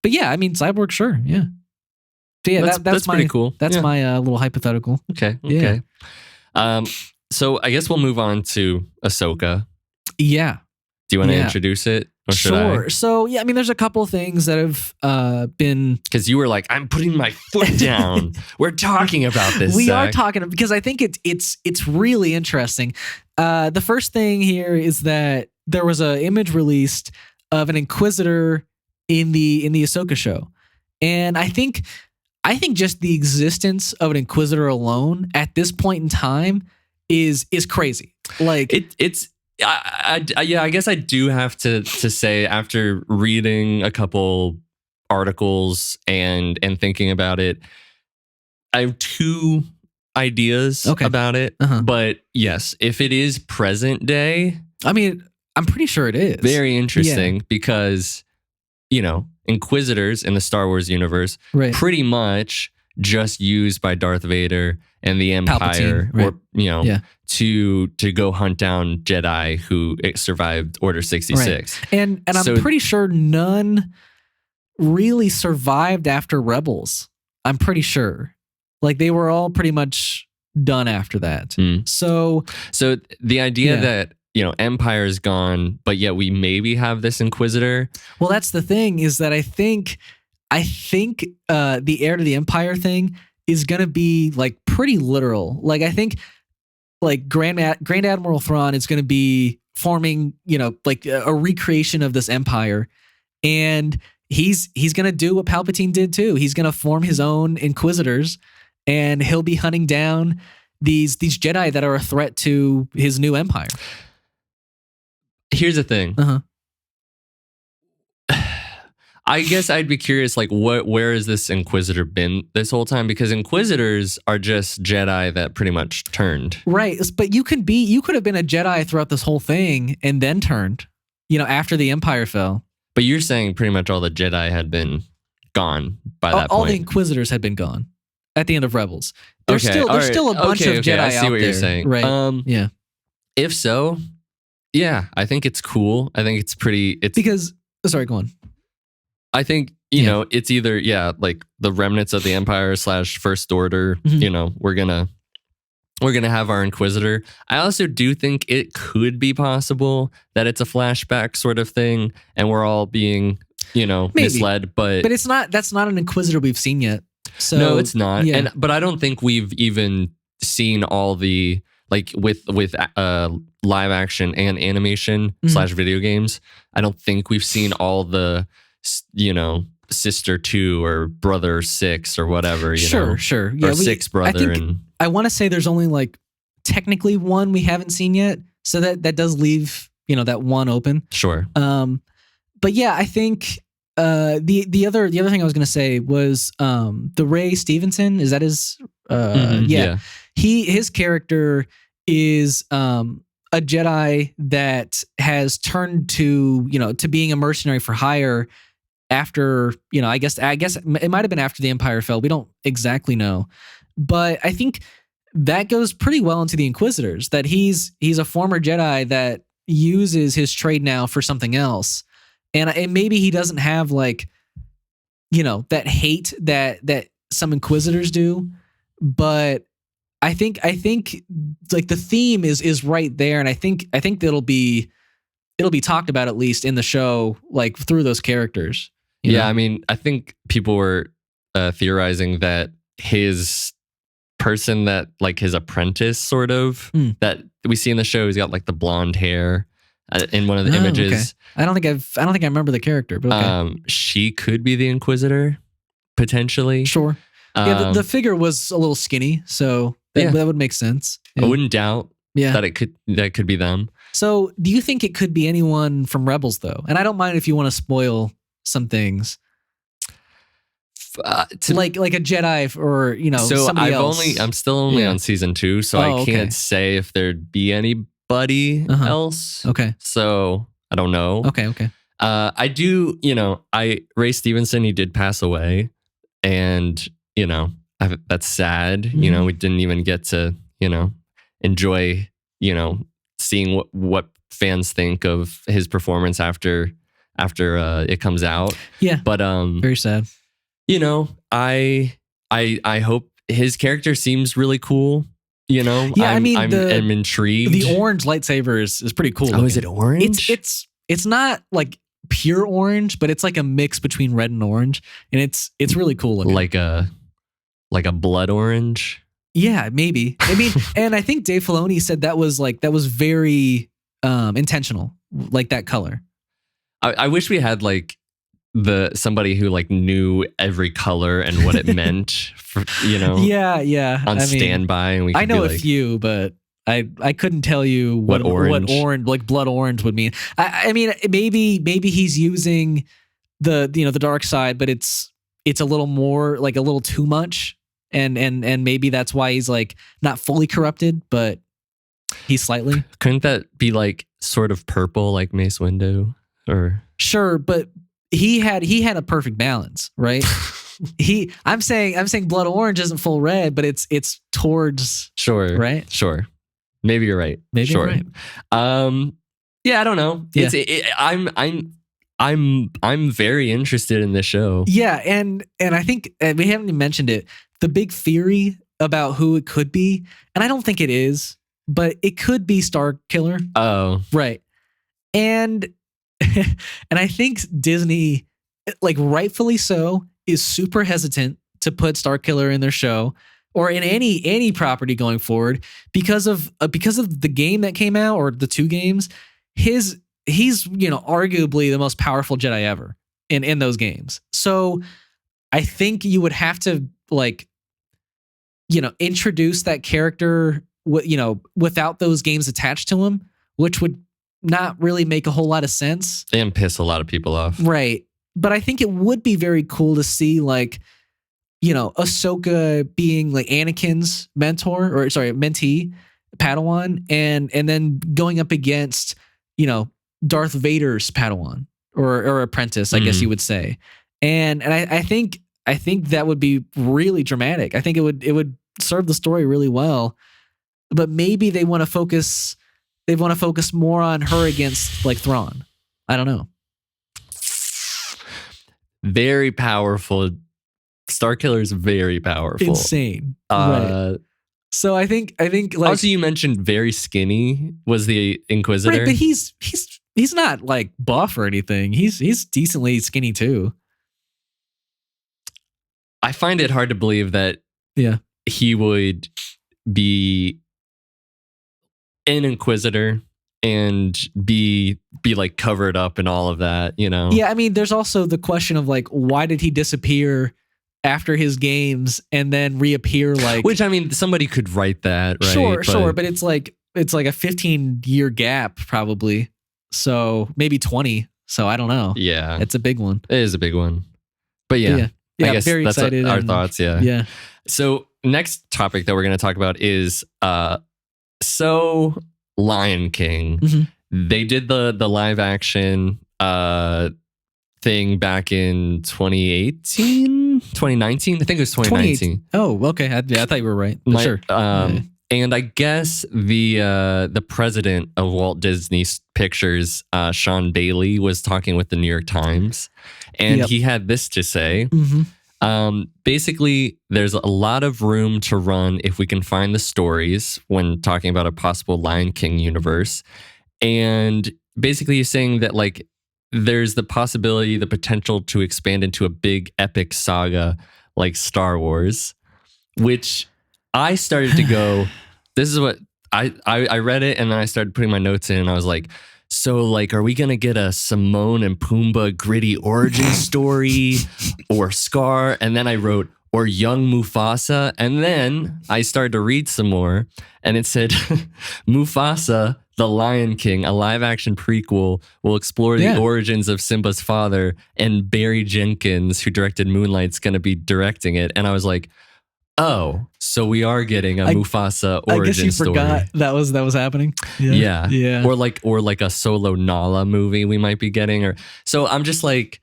Speaker 1: but yeah, I mean, cyborg, sure. Yeah. So yeah, that's
Speaker 2: pretty cool.
Speaker 1: That's my little hypothetical.
Speaker 2: Okay. Okay. So I guess we'll move on to Ahsoka.
Speaker 1: Yeah.
Speaker 2: Do you want to introduce it? Or
Speaker 1: sure. So, yeah, I mean, there's a couple things that have been...
Speaker 2: Because you were like, I'm putting my foot down. We're talking about this,
Speaker 1: We
Speaker 2: Zach.
Speaker 1: are talking, because I think it's really interesting. The first thing here is that there was an image released of an Inquisitor in the Ahsoka show. And I think just the existence of an Inquisitor alone at this point in time is crazy. Like
Speaker 2: it's... I guess I do have to say, after reading a couple articles and thinking about it, I have two ideas about it. But yes, if it is present day,
Speaker 1: I mean, I'm pretty sure it is.
Speaker 2: Very interesting because, Inquisitors in the Star Wars universe, pretty much just used by Darth Vader and the Empire,
Speaker 1: Palpatine,
Speaker 2: to go hunt down Jedi who survived Order 66.
Speaker 1: Right. And I'm pretty sure none really survived after Rebels. I'm pretty sure. Like, they were all pretty much done after that. So
Speaker 2: the idea that, Empire is gone, but yet we maybe have this Inquisitor.
Speaker 1: Well, that's the thing, is that I think the heir to the Empire thing is going to be like pretty literal. Like, I think like Grand Admiral Thrawn is going to be forming, like a recreation of this Empire. And he's going to do what Palpatine did too. He's going to form his own Inquisitors, and he'll be hunting down these Jedi that are a threat to his new Empire.
Speaker 2: Here's the thing. I guess I'd be curious, like, where has this Inquisitor been this whole time? Because Inquisitors are just Jedi that pretty much turned.
Speaker 1: Right. But you could have been a Jedi throughout this whole thing and then turned, after the Empire fell.
Speaker 2: But you're saying pretty much all the Jedi had been gone by that point.
Speaker 1: All the Inquisitors had been gone at the end of Rebels. There's still a bunch of Jedi out there. I see
Speaker 2: what you're saying.
Speaker 1: Right. Yeah.
Speaker 2: If so, yeah, I think it's cool. I think it's pretty...
Speaker 1: Sorry, go on.
Speaker 2: I think, it's either, like the remnants of the Empire / First Order, we're going to have our Inquisitor. I also do think it could be possible that it's a flashback sort of thing and we're all being, misled, but
Speaker 1: that's not an Inquisitor we've seen yet. So
Speaker 2: no, it's not.
Speaker 1: Yeah.
Speaker 2: But I don't think we've even seen all the, like with live action and animation / video games. I don't think we've seen all the, sister 2 or brother 6 or whatever,
Speaker 1: Sure. Yeah,
Speaker 2: or 6 brother.
Speaker 1: I want to say there's only like technically one we haven't seen yet. So that does leave, that one open.
Speaker 2: Sure.
Speaker 1: But yeah, I think the other thing I was going to say was the Ray Stevenson, is that his his character is a Jedi that has turned to being a mercenary for hire after, I guess it might have been after the Empire fell. We don't exactly know. But I think that goes pretty well into the Inquisitors, that he's a former Jedi that uses his trade now for something else. And maybe he doesn't have like, that hate that some Inquisitors do, but I think like the theme is right there, and I think it'll be talked about at least in the show, like through those characters. You know?
Speaker 2: I mean, I think people were theorizing that his person, that like his apprentice sort of that we see in the show, he's got like the blonde hair in one of the images.
Speaker 1: Okay. I don't think I remember the character, but okay.
Speaker 2: She could be the Inquisitor potentially.
Speaker 1: Sure. Yeah, the figure was a little skinny, so that would make sense. Yeah.
Speaker 2: I wouldn't doubt that could be them.
Speaker 1: So, do you think it could be anyone from Rebels though? And I don't mind if you want to spoil some things. Like a Jedi or somebody else.
Speaker 2: I'm still only on season 2, so I can't say if there'd be anybody else.
Speaker 1: Okay.
Speaker 2: So I don't know.
Speaker 1: Okay.
Speaker 2: I do. Ray Stevenson, he did pass away, and that's sad.
Speaker 1: Mm-hmm.
Speaker 2: We didn't even get to enjoy seeing what fans think of his performance after it comes out.
Speaker 1: Yeah.
Speaker 2: But
Speaker 1: very sad.
Speaker 2: I hope his character seems really cool. You know,
Speaker 1: yeah.
Speaker 2: I'm
Speaker 1: The
Speaker 2: intrigued.
Speaker 1: orange lightsaber is pretty cool.
Speaker 2: Oh, is it orange?
Speaker 1: It's not like pure orange, but it's like a mix between red and orange, and it's really cool looking.
Speaker 2: Like a blood orange.
Speaker 1: Yeah, maybe. I mean, and I think Dave Filoni said that was very intentional, like that color.
Speaker 2: I wish we had like somebody who like knew every color and what it meant for, you know.
Speaker 1: Yeah.
Speaker 2: On standby, and we could
Speaker 1: I know
Speaker 2: be
Speaker 1: a
Speaker 2: like,
Speaker 1: few, but I couldn't tell you what orange, like blood orange would mean. I mean, maybe he's using the dark side, but it's a little more, like a little too much, and maybe that's why he's like not fully corrupted, but he's slightly.
Speaker 2: Couldn't that be like sort of purple, like Mace Windu? Or
Speaker 1: sure, but he had a perfect balance, right? I'm saying blood orange isn't full red, but it's towards,
Speaker 2: sure,
Speaker 1: right?
Speaker 2: Sure, maybe you're right.
Speaker 1: Maybe
Speaker 2: sure.
Speaker 1: You're right.
Speaker 2: Yeah, I don't know.
Speaker 1: Yeah.
Speaker 2: I'm very interested in this show.
Speaker 1: Yeah, and I think we haven't even mentioned it. The big theory about who it could be, and I don't think it is, but it could be Starkiller.
Speaker 2: Oh,
Speaker 1: right. And I think Disney, like rightfully so, is super hesitant to put Starkiller in their show or in any property going forward because of the game that came out, or the two games. He's arguably the most powerful Jedi ever in those games. So I think you would have to introduce that character without those games attached to him, which would not really make a whole lot of sense
Speaker 2: and piss a lot of people off.
Speaker 1: Right. But I think it would be very cool to see Ahsoka being like Anakin's mentee, Padawan, and then going up against, Darth Vader's Padawan or apprentice, I guess you would say. And I think that would be really dramatic. I think it would serve the story really well. But maybe they want to focus more on her against like Thrawn. I don't know.
Speaker 2: Very powerful. Starkiller is very powerful.
Speaker 1: Insane. Right. So I think like,
Speaker 2: also, you mentioned very skinny was the Inquisitor.
Speaker 1: Right, but he's not like buff or anything. He's decently skinny too.
Speaker 2: I find it hard to believe that he would be an Inquisitor and be like covered up and all of that,
Speaker 1: Yeah, I mean, there's also the question of like, why did he disappear after his games and then reappear? Like,
Speaker 2: which, I mean, somebody could write that, right?
Speaker 1: Sure, but it's like a 15-year gap probably, so maybe 20. So I don't know.
Speaker 2: Yeah,
Speaker 1: it's a big one.
Speaker 2: It is a big one, but yeah, I guess
Speaker 1: very
Speaker 2: that's
Speaker 1: excited.
Speaker 2: Our thoughts. Yeah.
Speaker 1: So
Speaker 2: next topic that we're going to talk about is Lion King.
Speaker 1: Mm-hmm.
Speaker 2: They did the live action thing back in 2019. I think it was 2019.
Speaker 1: Oh, okay. I thought you were right. Sure.
Speaker 2: And I guess the president of Walt Disney Pictures, Sean Bailey, was talking with the New York Times, and he had this to say.
Speaker 1: Mm-hmm.
Speaker 2: Basically, there's a lot of room to run if we can find the stories when talking about a possible Lion King universe. And basically he's saying that like there's the possibility, the potential to expand into a big epic saga like Star Wars, which I started to go, this is what I read it, and then I started putting my notes in, and I was like, so like, are we going to get a Simone and Pumbaa gritty origin story or Scar? And then I wrote, or young Mufasa. And then I started to read some more, and it said Mufasa, the Lion King, a live action prequel, will explore the origins of Simba's father, and Barry Jenkins, who directed Moonlight's going to be directing it. And I was like, oh, so we are getting a Mufasa origin story. I guess you
Speaker 1: forgot that was happening. Yeah.
Speaker 2: Or like a solo Nala movie we might be getting. So I'm just like,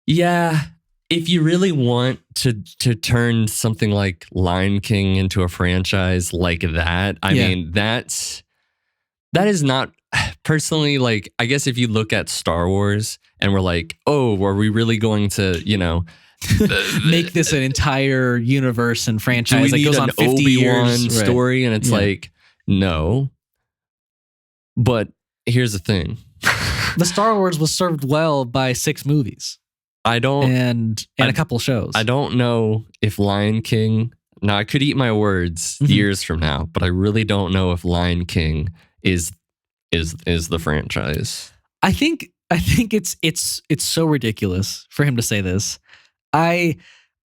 Speaker 2: yeah, if you really want to turn something like Lion King into a franchise like that, I mean, that is not personally, like, I guess if you look at Star Wars and we're like, oh, are we really going to,
Speaker 1: make this an entire universe and franchise that goes on 50
Speaker 2: Obi-Wan
Speaker 1: years
Speaker 2: story, and it's like, no. But here's the thing.
Speaker 1: The Star Wars was served well by 6 movies. And a couple shows.
Speaker 2: I don't know if Lion King. Now I could eat my words years from now, but I really don't know if Lion King is the franchise.
Speaker 1: I think it's so ridiculous for him to say this. I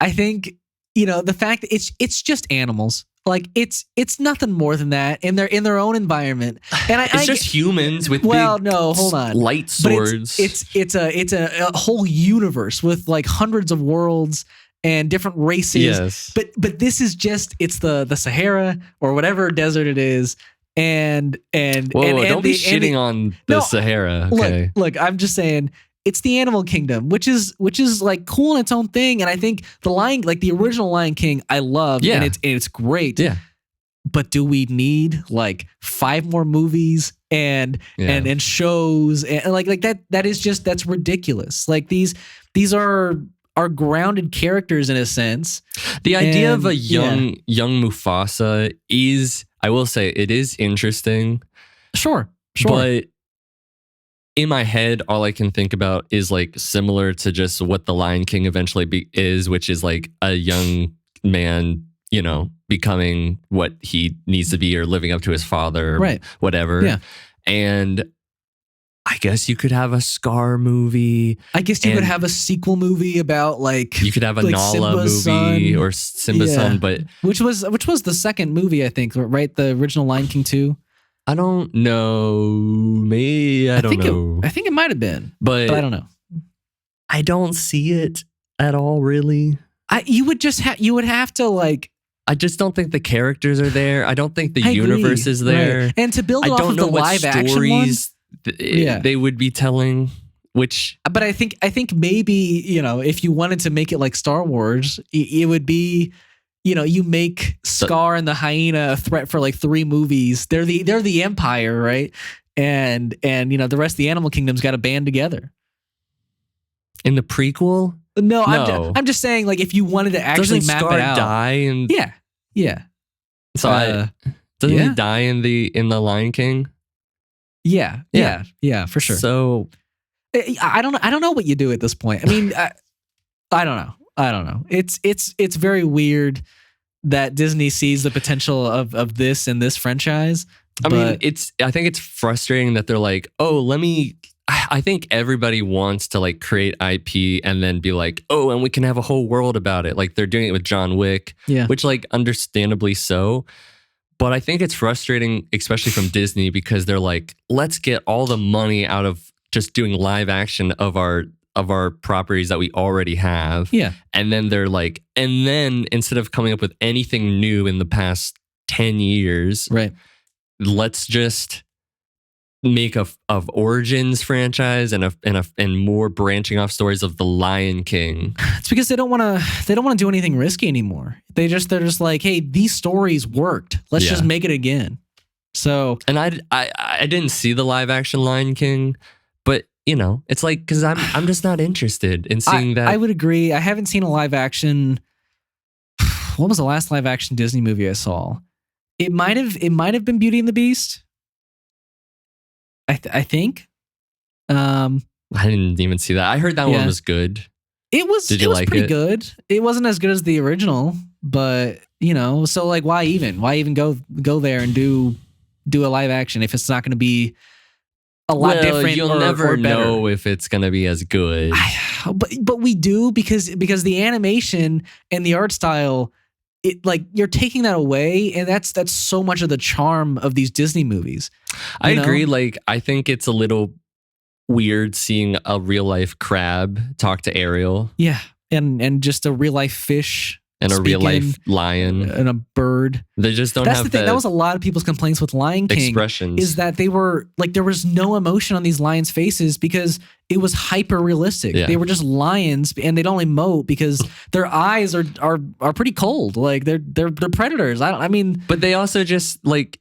Speaker 1: think, the fact that it's just animals. Like it's nothing more than that, and they're in their own environment. And
Speaker 2: it's just humans with big
Speaker 1: hold on,
Speaker 2: light swords.
Speaker 1: But it's a whole universe with like hundreds of worlds and different races.
Speaker 2: Yes.
Speaker 1: But this is just it's the Sahara or whatever desert it is. And
Speaker 2: don't be shitting on the Sahara. Okay.
Speaker 1: Look, I'm just saying it's the animal kingdom, which is like cool in its own thing. And I think the original Lion King, I love, and it's great.
Speaker 2: Yeah.
Speaker 1: But do we need like 5 more movies and shows and like that's ridiculous. Like these are grounded characters in a sense.
Speaker 2: The idea of a young Mufasa is, I will say, it is interesting.
Speaker 1: Sure.
Speaker 2: But in my head, all I can think about is like similar to just what the Lion King eventually is, which is like a young man, becoming what he needs to be or living up to his father,
Speaker 1: right?
Speaker 2: Whatever.
Speaker 1: Yeah.
Speaker 2: And I guess you could have a Scar movie.
Speaker 1: I guess you could have a sequel movie about like
Speaker 2: you could have a
Speaker 1: like
Speaker 2: Nala
Speaker 1: Simba's
Speaker 2: movie
Speaker 1: son.
Speaker 2: Or Simba's son, but
Speaker 1: which was the second movie, I think, right? The original Lion King 2.
Speaker 2: I don't know. Maybe I don't know.
Speaker 1: I think it might have been,
Speaker 2: but
Speaker 1: I don't know.
Speaker 2: I don't see it at all, really.
Speaker 1: You would have to like.
Speaker 2: I just don't think the characters are there. I don't think the universe is there.
Speaker 1: Right. And to build it off of the live action ones,
Speaker 2: they would be telling.
Speaker 1: But I think maybe if you wanted to make it like Star Wars, it would be. You make Scar and the hyena a threat for like 3 movies. They're the Empire, right? And the rest of the animal kingdom's got to band together.
Speaker 2: In the prequel?
Speaker 1: No. I'm just saying, like, if you wanted to actually map
Speaker 2: Scar
Speaker 1: it out.
Speaker 2: Die and
Speaker 1: yeah.
Speaker 2: So doesn't he die in the Lion King?
Speaker 1: Yeah, for sure.
Speaker 2: So
Speaker 1: I don't know what you do at this point. I mean, I don't know. It's very weird that Disney sees the potential of this in this franchise.
Speaker 2: I mean, I think it's frustrating that they're like, I think everybody wants to like create IP and then be like, and we can have a whole world about it. Like they're doing it with John Wick, which like understandably so. But I think it's frustrating, especially from Disney, because they're like, let's get all the money out of just doing live action of our properties that we already have.
Speaker 1: Yeah. And
Speaker 2: then they're like, instead of coming up with anything new in the past 10 years,
Speaker 1: right,
Speaker 2: let's just make of Origins franchise and more branching off stories of the Lion King.
Speaker 1: It's because they don't want to do anything risky anymore. They're just like, hey, these stories worked. Let's just make it again. So,
Speaker 2: and I didn't see the live action Lion King, but it's like, because I'm just not interested in seeing that.
Speaker 1: I would agree. I haven't seen a live action. What was the last live action Disney movie I saw? It might have been Beauty and the Beast. I think. I
Speaker 2: didn't even see that. I heard that one was good.
Speaker 1: It was.
Speaker 2: Did you like
Speaker 1: pretty
Speaker 2: it?
Speaker 1: Good. It wasn't as good as the original, but so like, why even go there and do a live action if it's not going to be a lot different?
Speaker 2: You'll never know if it's going to be as good.
Speaker 1: But we do because the animation and the art style, it like you're taking that away, and that's so much of the charm of these Disney movies.
Speaker 2: I agree. Like, I think it's a little weird seeing a real life crab talk to Ariel.
Speaker 1: Yeah, and just a real life fish.
Speaker 2: And a real life lion.
Speaker 1: And a bird.
Speaker 2: They just don't
Speaker 1: have
Speaker 2: the
Speaker 1: thing. That was a lot of people's complaints with Lion King.
Speaker 2: Expressions.
Speaker 1: Is that they were like, there was no emotion on these lions' faces because it was hyper realistic. Yeah. They were just lions and they'd only emote because their eyes are pretty cold. Like they're predators.
Speaker 2: But they also just like,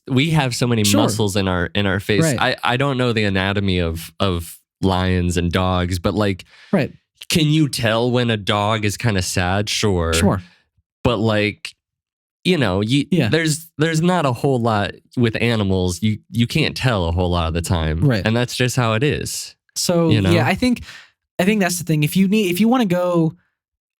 Speaker 2: we have so many muscles in our face.
Speaker 1: Right.
Speaker 2: I don't know the anatomy of lions and dogs, but like,
Speaker 1: right.
Speaker 2: can you tell when a dog is kind of sad? Sure. But like, there's not a whole lot with animals. You can't tell a whole lot of the time.
Speaker 1: Right.
Speaker 2: And that's just how it is.
Speaker 1: So yeah, I think that's the thing. If you want to go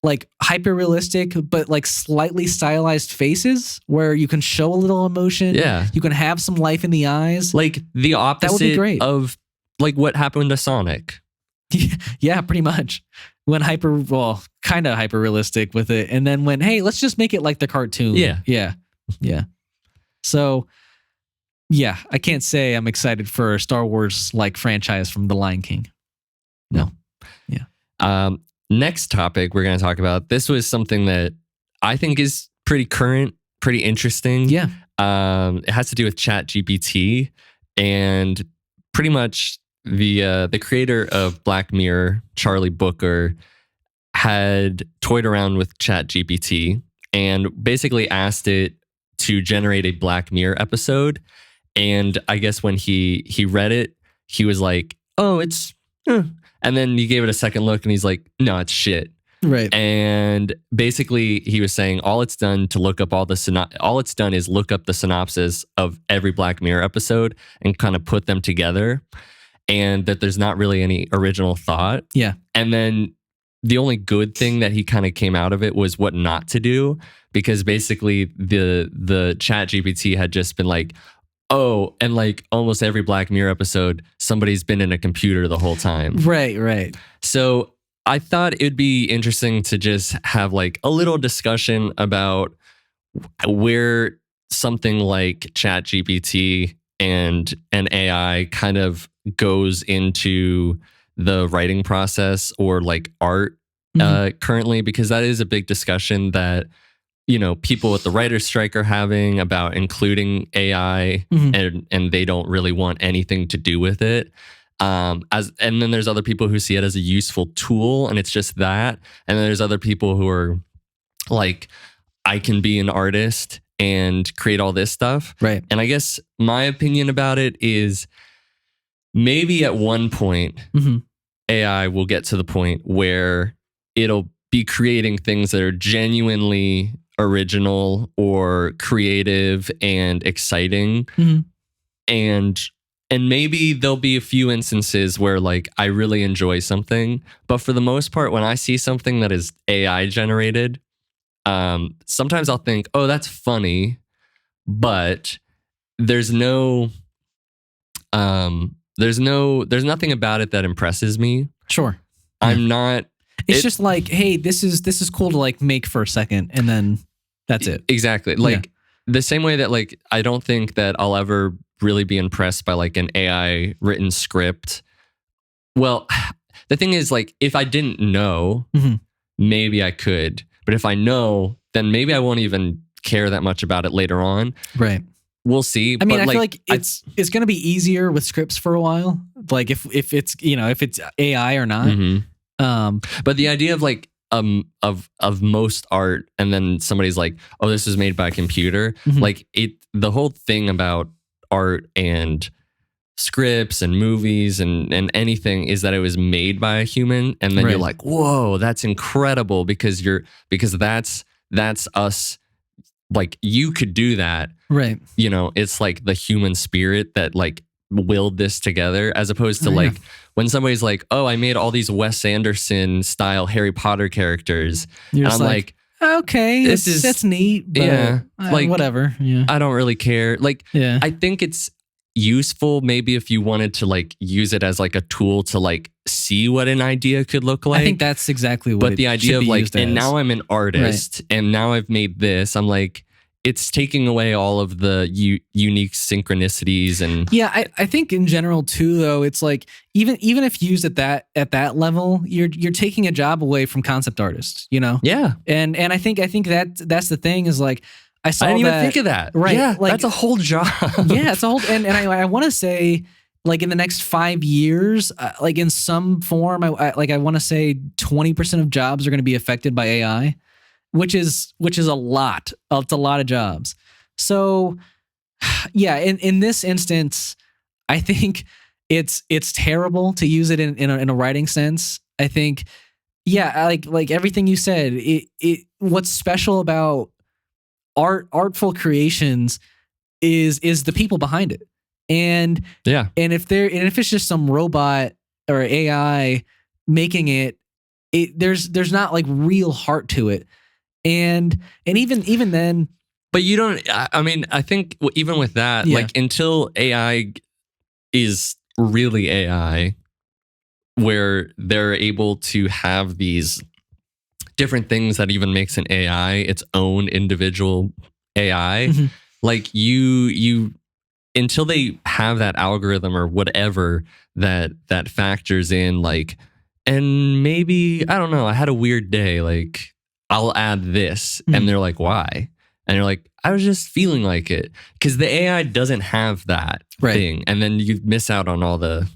Speaker 1: like hyper realistic, but like slightly stylized faces where you can show a little emotion.
Speaker 2: Yeah.
Speaker 1: You can have some life in the eyes.
Speaker 2: Like the opposite
Speaker 1: that would be great.
Speaker 2: of like what happened to Sonic.
Speaker 1: Yeah, pretty much. When kind of hyper realistic with it. And then hey, let's just make it like the cartoon. Yeah. So yeah, I can't say I'm excited for a Star Wars like franchise from The Lion King. No. Yeah.
Speaker 2: Next topic we're going to talk about. This was something that I think is pretty current, pretty interesting.
Speaker 1: Yeah.
Speaker 2: It has to do with ChatGPT, and pretty much the creator of Black Mirror, Charlie Booker, had toyed around with ChatGPT and basically asked it to generate a Black Mirror episode. And I guess when he read it, he was like, "Oh, it's." And then he gave it a second look and he's like, "No, it's shit."
Speaker 1: Right.
Speaker 2: And basically he was saying all it's done is look up the synopsis of every Black Mirror episode and kind of put them together, and that there's not really any original thought.
Speaker 1: Yeah.
Speaker 2: And then the only good thing that he kind of came out of it was what not to do, because basically the ChatGPT had just been like, "Oh, and like almost every Black Mirror episode, somebody's been in a computer the whole time."
Speaker 1: Right.
Speaker 2: So I thought it'd be interesting to just have like a little discussion about where something like ChatGPT and an AI kind of goes into the writing process or like art currently, because that is a big discussion that people with the writer's strike are having about including AI, and they don't really want anything to do with it. And then there's other people who see it as a useful tool, and it's just that. And then there's other people who are like, I can be an artist and create all this stuff.
Speaker 1: Right.
Speaker 2: And I guess my opinion about it is maybe at one point, AI will get to the point where it'll be creating things that are genuinely original or creative and exciting. And maybe there'll be a few instances where like I really enjoy something, but for the most part, when I see something that is AI generated, sometimes I'll think, "Oh, that's funny," but there's nothing about it that impresses me.
Speaker 1: Sure.
Speaker 2: I'm not.
Speaker 1: It's just like, hey, this is cool to like make for a second, and then that's it.
Speaker 2: Exactly. Like the same way that like I don't think that I'll ever really be impressed by like an AI written script. Well, the thing is, like, if I didn't know, maybe I could. But if I know, then maybe I won't even care that much about it later on.
Speaker 1: Right.
Speaker 2: We'll see.
Speaker 1: I mean, I feel like it's going to be easier with scripts for a while. Like if it's if it's AI or not.
Speaker 2: But the idea of like of most art, and then somebody's like, "Oh, this is made by a computer." Like the whole thing about art and scripts and movies and anything is that it was made by a human, and then you're like, "Whoa, that's incredible," because that's us. Like you could do that,
Speaker 1: right?
Speaker 2: It's like the human spirit that like willed this together, as opposed to like when somebody's like, "Oh, I made all these Wes Anderson style Harry Potter characters,"
Speaker 1: and
Speaker 2: I'm like,
Speaker 1: "Okay, that's neat, but like whatever." Yeah,
Speaker 2: I don't really care. Like, I think it's useful maybe if you wanted to like use it as like a tool to like see what an idea could look like.
Speaker 1: I think that's exactly what.
Speaker 2: But the idea of like, and now I'm an artist, and now I've made this. I'm like, it's taking away all of the unique synchronicities and
Speaker 1: I think in general too, though, it's like even if used at that level, you're taking a job away from concept artists, and I think that's the thing is like I didn't
Speaker 2: even think of that,
Speaker 1: right?
Speaker 2: Yeah,
Speaker 1: like,
Speaker 2: that's a whole job.
Speaker 1: Yeah, it's a whole and I want to say like in the next 5 years, like in some form, I want to say 20% of jobs are going to be affected by AI. Which is a lot. It's a lot of jobs. So, yeah, in this instance, I think it's terrible to use it in a writing sense. I think Yeah, like everything you said, what's special about artful creations is the people behind it. And if it's just some robot or AI making it, there's not like real heart to it. And even then,
Speaker 2: but you don't, I mean, I think even with that, like until AI is really AI, where they're able to have these different things that even makes an AI its own individual AI, like you until they have that algorithm or whatever that factors in, like, and maybe, I don't know, I had a weird day, like I'll add this, and they're like, why? And you're like, I was just feeling like it, because the AI doesn't have that thing, and then you miss out on all the,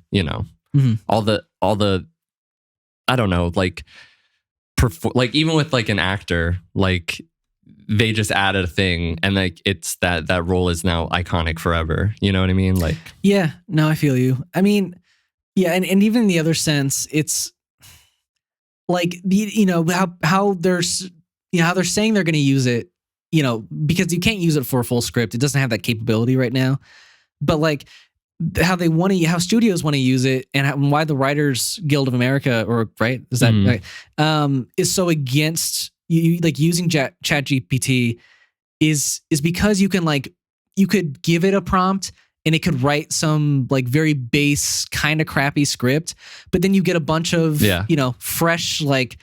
Speaker 2: all the, I don't know, like, like even with like an actor, like they just added a thing, and like it's that role is now iconic forever. You know what I mean? Like,
Speaker 1: yeah, no, I feel you. I mean, yeah, and even in the other sense, it's like how they're how they're saying they're going to use it, because you can't use it for a full script. It doesn't have that capability right now. But like how studios want to use it, and why the Writers Guild of America, or right, is that right? Is so against you like using ChatGPT is because you could give it a prompt and it could write some like very base kind of crappy script, but then you get a bunch of fresh, like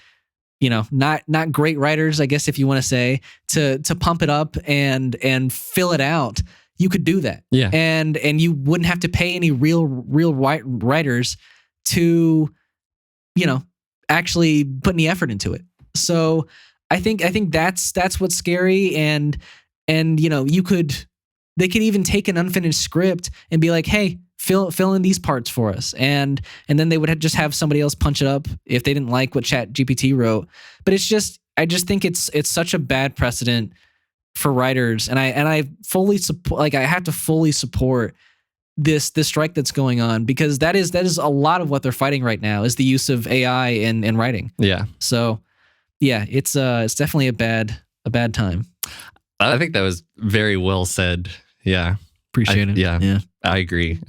Speaker 1: not great writers, I guess if you want to say, to pump it up and fill it out. You could do that, and you wouldn't have to pay any real writers to actually put any effort into it. So I think that's what's scary, and they could even take an unfinished script and be like, hey, fill in these parts for us, and then they would just have somebody else punch it up if they didn't like what ChatGPT wrote. But I just think it's such a bad precedent for writers, and I fully support, like I have to fully support this strike that's going on, because that is a lot of what they're fighting right now, is the use of AI in writing. Yeah. So yeah, it's definitely a bad time.
Speaker 2: I think that was very well said. Yeah.
Speaker 1: Appreciate it.
Speaker 2: Yeah. I agree.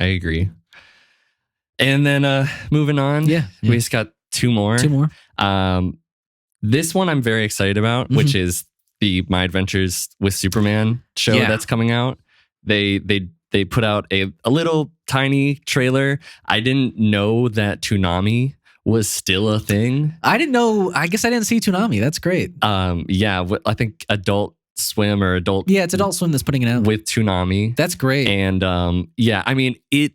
Speaker 2: And then moving on, we just got two more. This one I'm very excited about, which is the My Adventures with Superman show that's coming out. They put out a little tiny trailer. I didn't know that Toonami was still a thing.
Speaker 1: I didn't know. I guess I didn't see Toonami. That's great.
Speaker 2: I think Adult Swim or Adult.
Speaker 1: Yeah, it's Adult Swim that's putting it out
Speaker 2: with Toonami.
Speaker 1: That's great.
Speaker 2: And I mean, it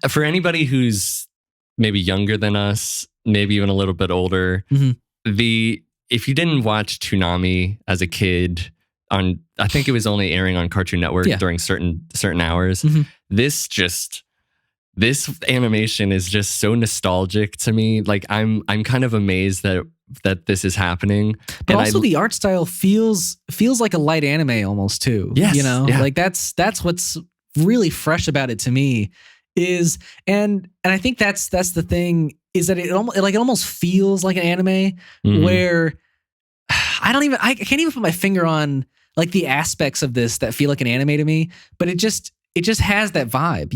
Speaker 2: for anybody who's maybe younger than us, maybe even a little bit older, if you didn't watch Toonami as a kid, I think it was only airing on Cartoon Network during certain hours. This animation is just so nostalgic to me. Like I'm kind of amazed that this is happening.
Speaker 1: But also the art style feels like a light anime almost too.
Speaker 2: Yes,
Speaker 1: like that's what's really fresh about it to me is, and I think that's the thing, is that it almost feels like an anime where I can't even put my finger on like the aspects of this that feel like an anime to me, but it just has that vibe,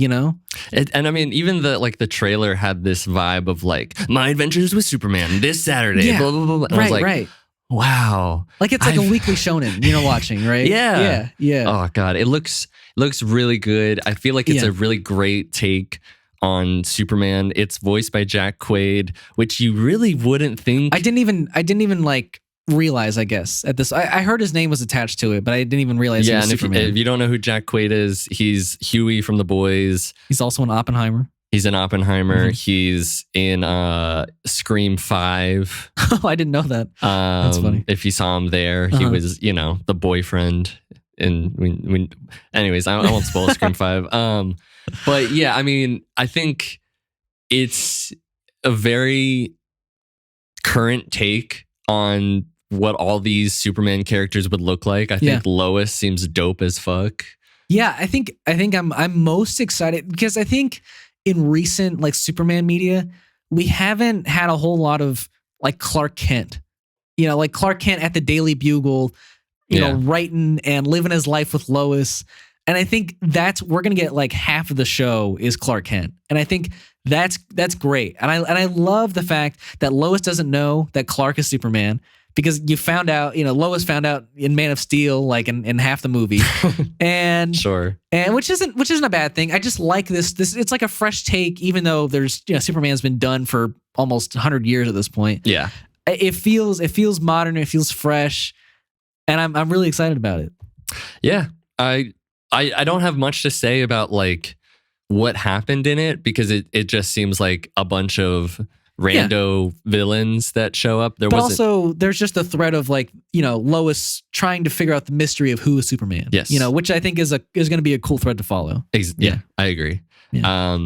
Speaker 2: And I mean, even the trailer had this vibe of like My Adventures with Superman this Saturday, blah blah blah. And I was like, wow,
Speaker 1: like it's like a weekly shonen, watching, right?
Speaker 2: Yeah. Oh god, it looks really good. I feel like it's a really great take on Superman. It's voiced by Jack Quaid, which you really wouldn't think.
Speaker 1: I didn't even like realize, I guess, at this. I heard his name was attached to it, but I didn't even realize he was Superman.
Speaker 2: If you don't know who Jack Quaid is, he's Huey from The Boys.
Speaker 1: He's also in Oppenheimer.
Speaker 2: He's in Oppenheimer. He's in Scream 5.
Speaker 1: Oh, I didn't know that. That's funny.
Speaker 2: If you saw him there, he was, the boyfriend. And anyways, I won't spoil Scream 5. But yeah, I mean, I think it's a very current take on what all these Superman characters would look like. I think Lois seems dope as fuck.
Speaker 1: Yeah, I think I'm most excited because I think in recent like Superman media, we haven't had a whole lot of like Clark Kent. Like Clark Kent at the Daily Bugle, writing and living his life with Lois. And I think we're gonna get like half of the show is Clark Kent, and I think that's great. And I love the fact that Lois doesn't know that Clark is Superman, because you found out, Lois found out in Man of Steel, like in half the movie, and
Speaker 2: sure,
Speaker 1: and which isn't a bad thing. I just like this. It's like a fresh take, even though there's Superman's been done for almost 100 years at this point.
Speaker 2: Yeah,
Speaker 1: it feels modern. It feels fresh, and I'm really excited about it.
Speaker 2: Yeah, I don't have much to say about like what happened in it, because it just seems like a bunch of rando villains that show up.
Speaker 1: Also there's just the thread of like, Lois trying to figure out the mystery of who is Superman.
Speaker 2: Yes.
Speaker 1: Which I think is going to be a cool thread to follow.
Speaker 2: Yeah, I agree. Yeah.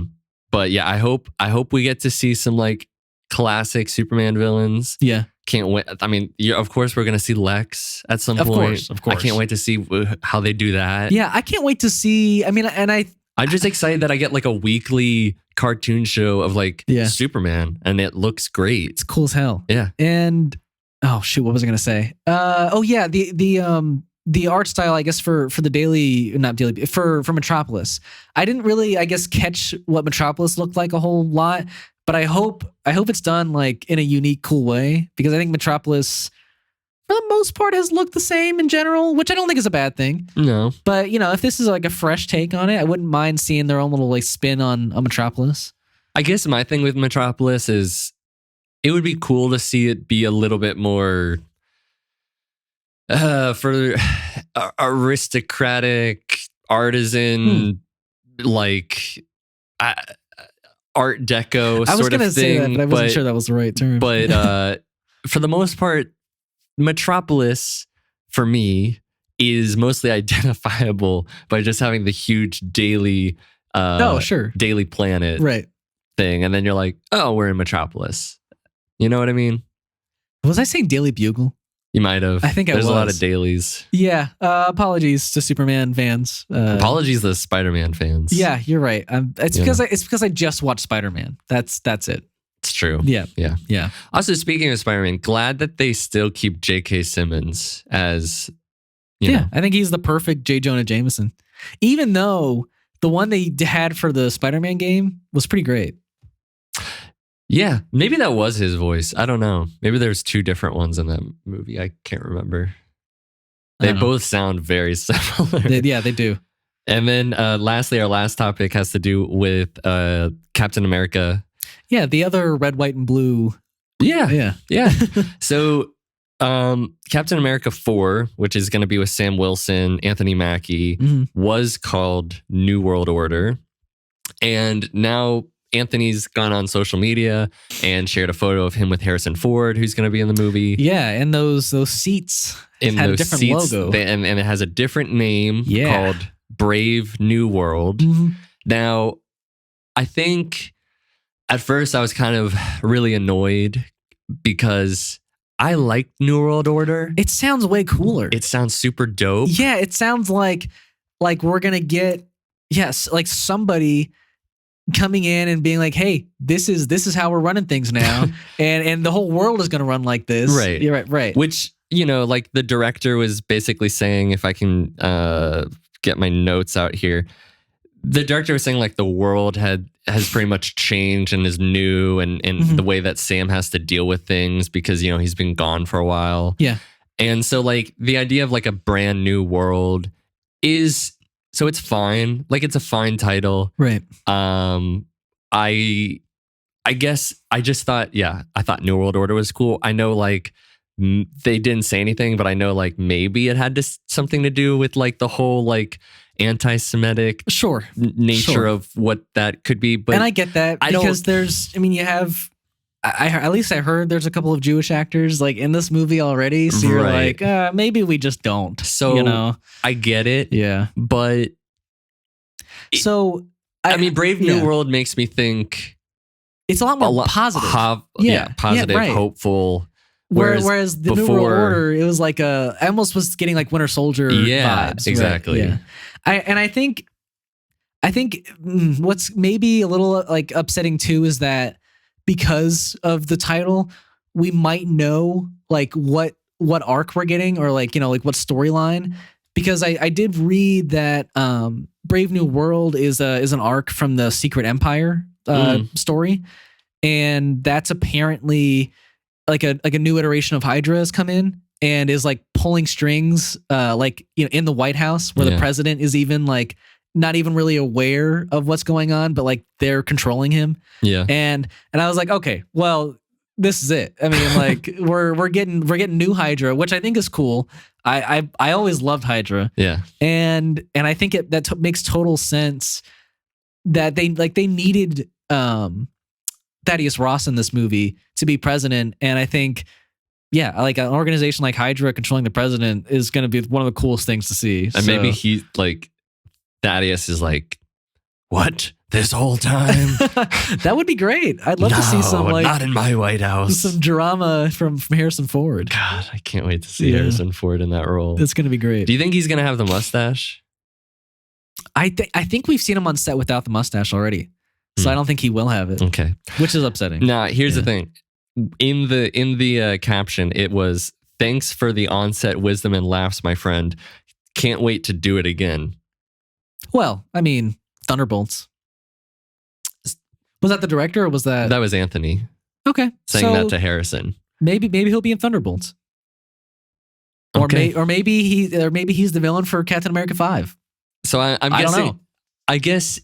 Speaker 2: But yeah, I hope we get to see some like classic Superman villains.
Speaker 1: Yeah.
Speaker 2: Can't wait. I mean, of course, we're going to see Lex at some point.
Speaker 1: Of course.
Speaker 2: I can't wait to see how they do that.
Speaker 1: Yeah, I can't wait to see. I mean, and
Speaker 2: I'm just excited that I get like a weekly cartoon show of like Superman, and it looks great.
Speaker 1: It's cool as hell.
Speaker 2: Yeah.
Speaker 1: And oh shoot, what was I going to say? The art style, I guess, for Metropolis. I didn't really, I guess, catch what Metropolis looked like a whole lot. But I hope it's done like in a unique, cool way, because I think Metropolis, for the most part, has looked the same in general, which I don't think is a bad thing.
Speaker 2: No.
Speaker 1: But if this is like a fresh take on it, I wouldn't mind seeing their own little like spin on Metropolis.
Speaker 2: I guess my thing with Metropolis is it would be cool to see it be a little bit more for aristocratic, artisan, like Art Deco
Speaker 1: I was
Speaker 2: sort
Speaker 1: gonna
Speaker 2: of
Speaker 1: say
Speaker 2: thing.
Speaker 1: That, but I wasn't sure that was the right term.
Speaker 2: But for the most part, Metropolis for me is mostly identifiable by just having the huge daily Daily Planet thing, and then you're like, oh, we're in Metropolis. You know what I mean?
Speaker 1: Was I saying Daily Bugle?
Speaker 2: You might have.
Speaker 1: I think
Speaker 2: There's
Speaker 1: a
Speaker 2: lot of dailies.
Speaker 1: Yeah. Apologies to Superman fans.
Speaker 2: Apologies to Spider-Man fans.
Speaker 1: Yeah, you're right. It's because I just watched Spider-Man. That's it.
Speaker 2: It's true.
Speaker 1: Yeah.
Speaker 2: Also, speaking of Spider-Man, glad that they still keep J.K. Simmons as.
Speaker 1: I think he's the perfect J. Jonah Jameson. Even though the one they had for the Spider-Man game was pretty great.
Speaker 2: Yeah, maybe that was his voice. I don't know. Maybe there's two different ones in that movie. I can't remember. They both sound very similar.
Speaker 1: They do. And
Speaker 2: then lastly, our last topic has to do with Captain America.
Speaker 1: Yeah, the other red, white, and blue.
Speaker 2: Yeah. So Captain America 4, which is going to be with Sam Wilson, Anthony Mackie, was called New World Order. And now Anthony's gone on social media and shared a photo of him with Harrison Ford, who's going to be in the movie.
Speaker 1: Yeah, and those seats had a different logo.
Speaker 2: And it has a different name called Brave New World. Now, I think at first I was kind of really annoyed because I liked New World Order.
Speaker 1: It sounds way cooler.
Speaker 2: It sounds super dope.
Speaker 1: Yeah, it sounds like we're going to get, like somebody coming in and being like, hey, this is how we're running things now. and the whole world is going to run like this.
Speaker 2: Right.
Speaker 1: You're right.
Speaker 2: Which, like the director was basically saying, if I can get my notes out here, the director was saying like the world has pretty much changed and is new, and the way that Sam has to deal with things because, he's been gone for a while.
Speaker 1: Yeah.
Speaker 2: And so like the idea of like a brand new world so it's fine. Like it's a fine title.
Speaker 1: Right.
Speaker 2: I guess I just thought, I thought New World Order was cool. I know like they didn't say anything, but I know like maybe it had something to do with like the whole like anti-Semitic nature of what that could be. But
Speaker 1: and I get that because you have, at least I heard there's a couple of Jewish actors like in this movie already. So you're like, maybe we just don't.
Speaker 2: So I get it.
Speaker 1: Yeah.
Speaker 2: But
Speaker 1: so
Speaker 2: Brave New World makes me think
Speaker 1: it's a lot more positive.
Speaker 2: Positive, hopeful.
Speaker 1: Whereas the New World Order, it was like I almost was getting like Winter Soldier vibes.
Speaker 2: Exactly.
Speaker 1: Right? Yeah. I think what's maybe a little like upsetting too is that because of the title, we might know like what arc we're getting, or like, you know, like what storyline. Because I did read that Brave New World is an arc from the Secret Empire story, and that's apparently like a new iteration of Hydra has come in and is like pulling strings, like, you know, in the White House, where the president is even like not even really aware of what's going on, but like they're controlling him.
Speaker 2: Yeah,
Speaker 1: and I was like, okay, well, this is it. I mean, like we're getting new Hydra, which I think is cool. I always loved Hydra.
Speaker 2: Yeah,
Speaker 1: and I think that makes total sense that they needed Thaddeus Ross in this movie to be president, and I think like an organization like Hydra controlling the president is going to be one of the coolest things to see.
Speaker 2: And maybe he like Thaddeus is like, what? This whole time?
Speaker 1: That would be great. I'd love to see some like
Speaker 2: not in my White House.
Speaker 1: Some drama from Harrison Ford.
Speaker 2: God, I can't wait to see Harrison Ford in that role.
Speaker 1: It's going to be great.
Speaker 2: Do you think he's going to have the mustache?
Speaker 1: I think we've seen him on set without the mustache already, so I don't think he will have it.
Speaker 2: Okay,
Speaker 1: which is upsetting.
Speaker 2: Now, here's the thing. In the caption, it was, "Thanks for the onset wisdom and laughs, my friend. Can't wait to do it again."
Speaker 1: Well, I mean, Thunderbolts. Was that the director, or was that...
Speaker 2: That was Anthony.
Speaker 1: Okay.
Speaker 2: Saying that to Harrison.
Speaker 1: Maybe he'll be in Thunderbolts.
Speaker 2: Okay.
Speaker 1: Or maybe he's the villain for Captain America 5.
Speaker 2: So I don't know. I guess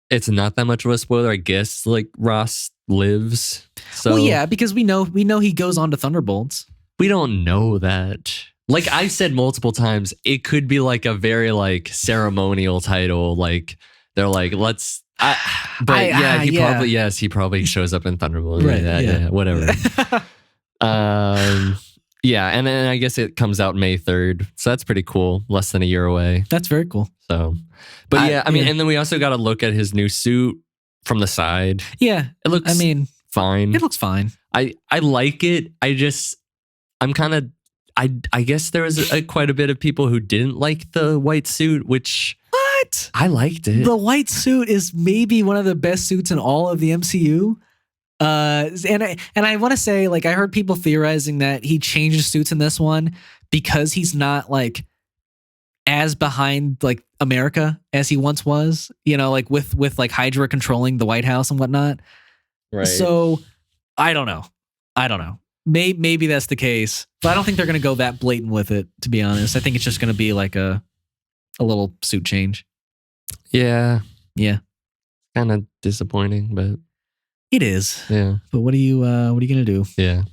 Speaker 2: it's not that much of a spoiler. I guess like Ross lives. So
Speaker 1: well, yeah, because we know he goes on to Thunderbolts.
Speaker 2: We don't know that. Like I've said multiple times, it could be like a very like ceremonial title. Like they're like, let's. He probably shows up in Thunderbolts.
Speaker 1: Right,
Speaker 2: yeah, whatever. Yeah, and then I guess it comes out May 3rd, so that's pretty cool. Less than a year away.
Speaker 1: That's very cool.
Speaker 2: So, but I mean, and then we also got to look at his new suit from the side.
Speaker 1: Yeah,
Speaker 2: it looks.
Speaker 1: I mean,
Speaker 2: fine.
Speaker 1: It looks fine.
Speaker 2: I like it. I'm kind of. I guess there was quite a bit of people who didn't like the white suit, which.
Speaker 1: What?
Speaker 2: I liked it.
Speaker 1: The white suit is maybe one of the best suits in all of the MCU. And I want to say, like, I heard people theorizing that he changes suits in this one because he's not like as behind like America as he once was, you know, like with like Hydra controlling the White House and whatnot.
Speaker 2: Right.
Speaker 1: So I don't know. Maybe that's the case, but I don't think they're going to go that blatant with it, to be honest. I think it's just going to be like a little suit change.
Speaker 2: Yeah.
Speaker 1: Kind
Speaker 2: of disappointing, but
Speaker 1: it is.
Speaker 2: Yeah.
Speaker 1: But what are you gonna do?
Speaker 2: Yeah.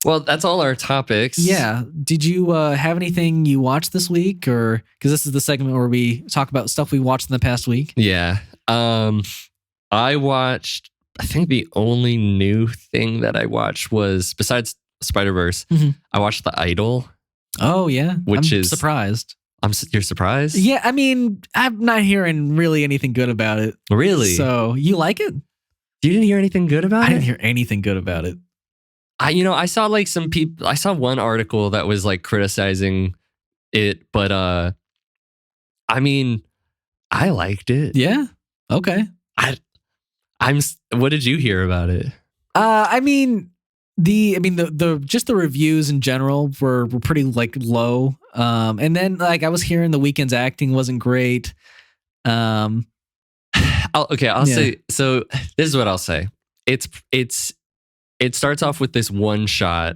Speaker 2: Well, that's all our topics.
Speaker 1: Yeah. Did you have anything you watched this week, or because this is the segment where we talk about stuff we watched in the past week?
Speaker 2: Yeah. I watched. I think the only new thing that I watched was, besides Spider-Verse, I watched The Idol.
Speaker 1: Oh yeah,
Speaker 2: which
Speaker 1: I'm
Speaker 2: is
Speaker 1: surprised.
Speaker 2: You're surprised?
Speaker 1: Yeah, I mean, I'm not hearing really anything good about it.
Speaker 2: Really?
Speaker 1: So you like it?
Speaker 2: You didn't hear anything good about it?
Speaker 1: I didn't hear anything good about it.
Speaker 2: I saw like some people. I saw one article that was like criticizing it, but I mean, I liked it.
Speaker 1: Yeah. Okay.
Speaker 2: What did you hear about it?
Speaker 1: I mean, the just the reviews in general were pretty like low. And then like I was hearing The Weeknd's acting wasn't great.
Speaker 2: I'll say, so this is what I'll say. It starts off with this one shot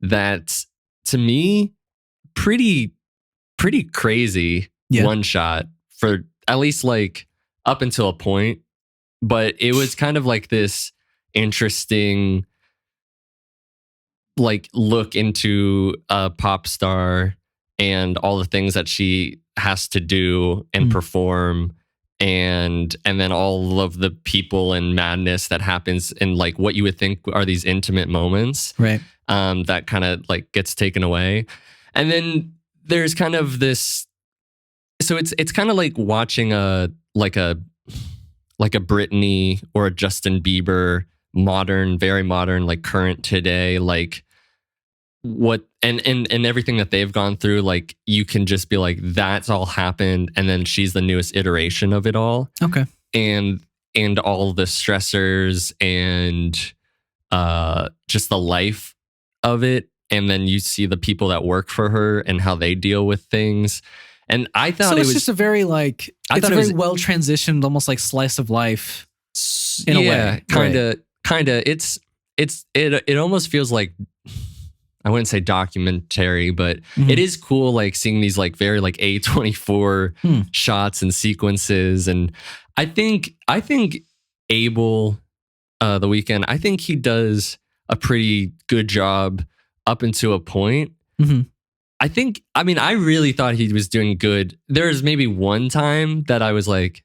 Speaker 2: that's, to me, pretty crazy. One shot for at least like up until a point, but it was kind of like this interesting like look into a pop star and all the things that she has to do and perform, and then all of the people and madness that happens in like what you would think are these intimate moments,
Speaker 1: right?
Speaker 2: That kind of like gets taken away, and then there's kind of this. So it's kind of like watching a Britney or a Justin Bieber, very modern, like current today, like what and everything that they've gone through, like you can just be like, that's all happened, and then she's the newest iteration of it all.
Speaker 1: Okay.
Speaker 2: And all the stressors and just the life of it. And then you see the people that work for her and how they deal with things. And I thought
Speaker 1: it's just a very like, it's a very well transitioned, almost like slice of life in a way.
Speaker 2: Kind of. It almost feels like, I wouldn't say documentary, but it is cool like seeing these like very like A24 shots and sequences. And I think Abel, the Weeknd, I think he does a pretty good job up until a point. I really thought he was doing good. There's maybe one time that I was like,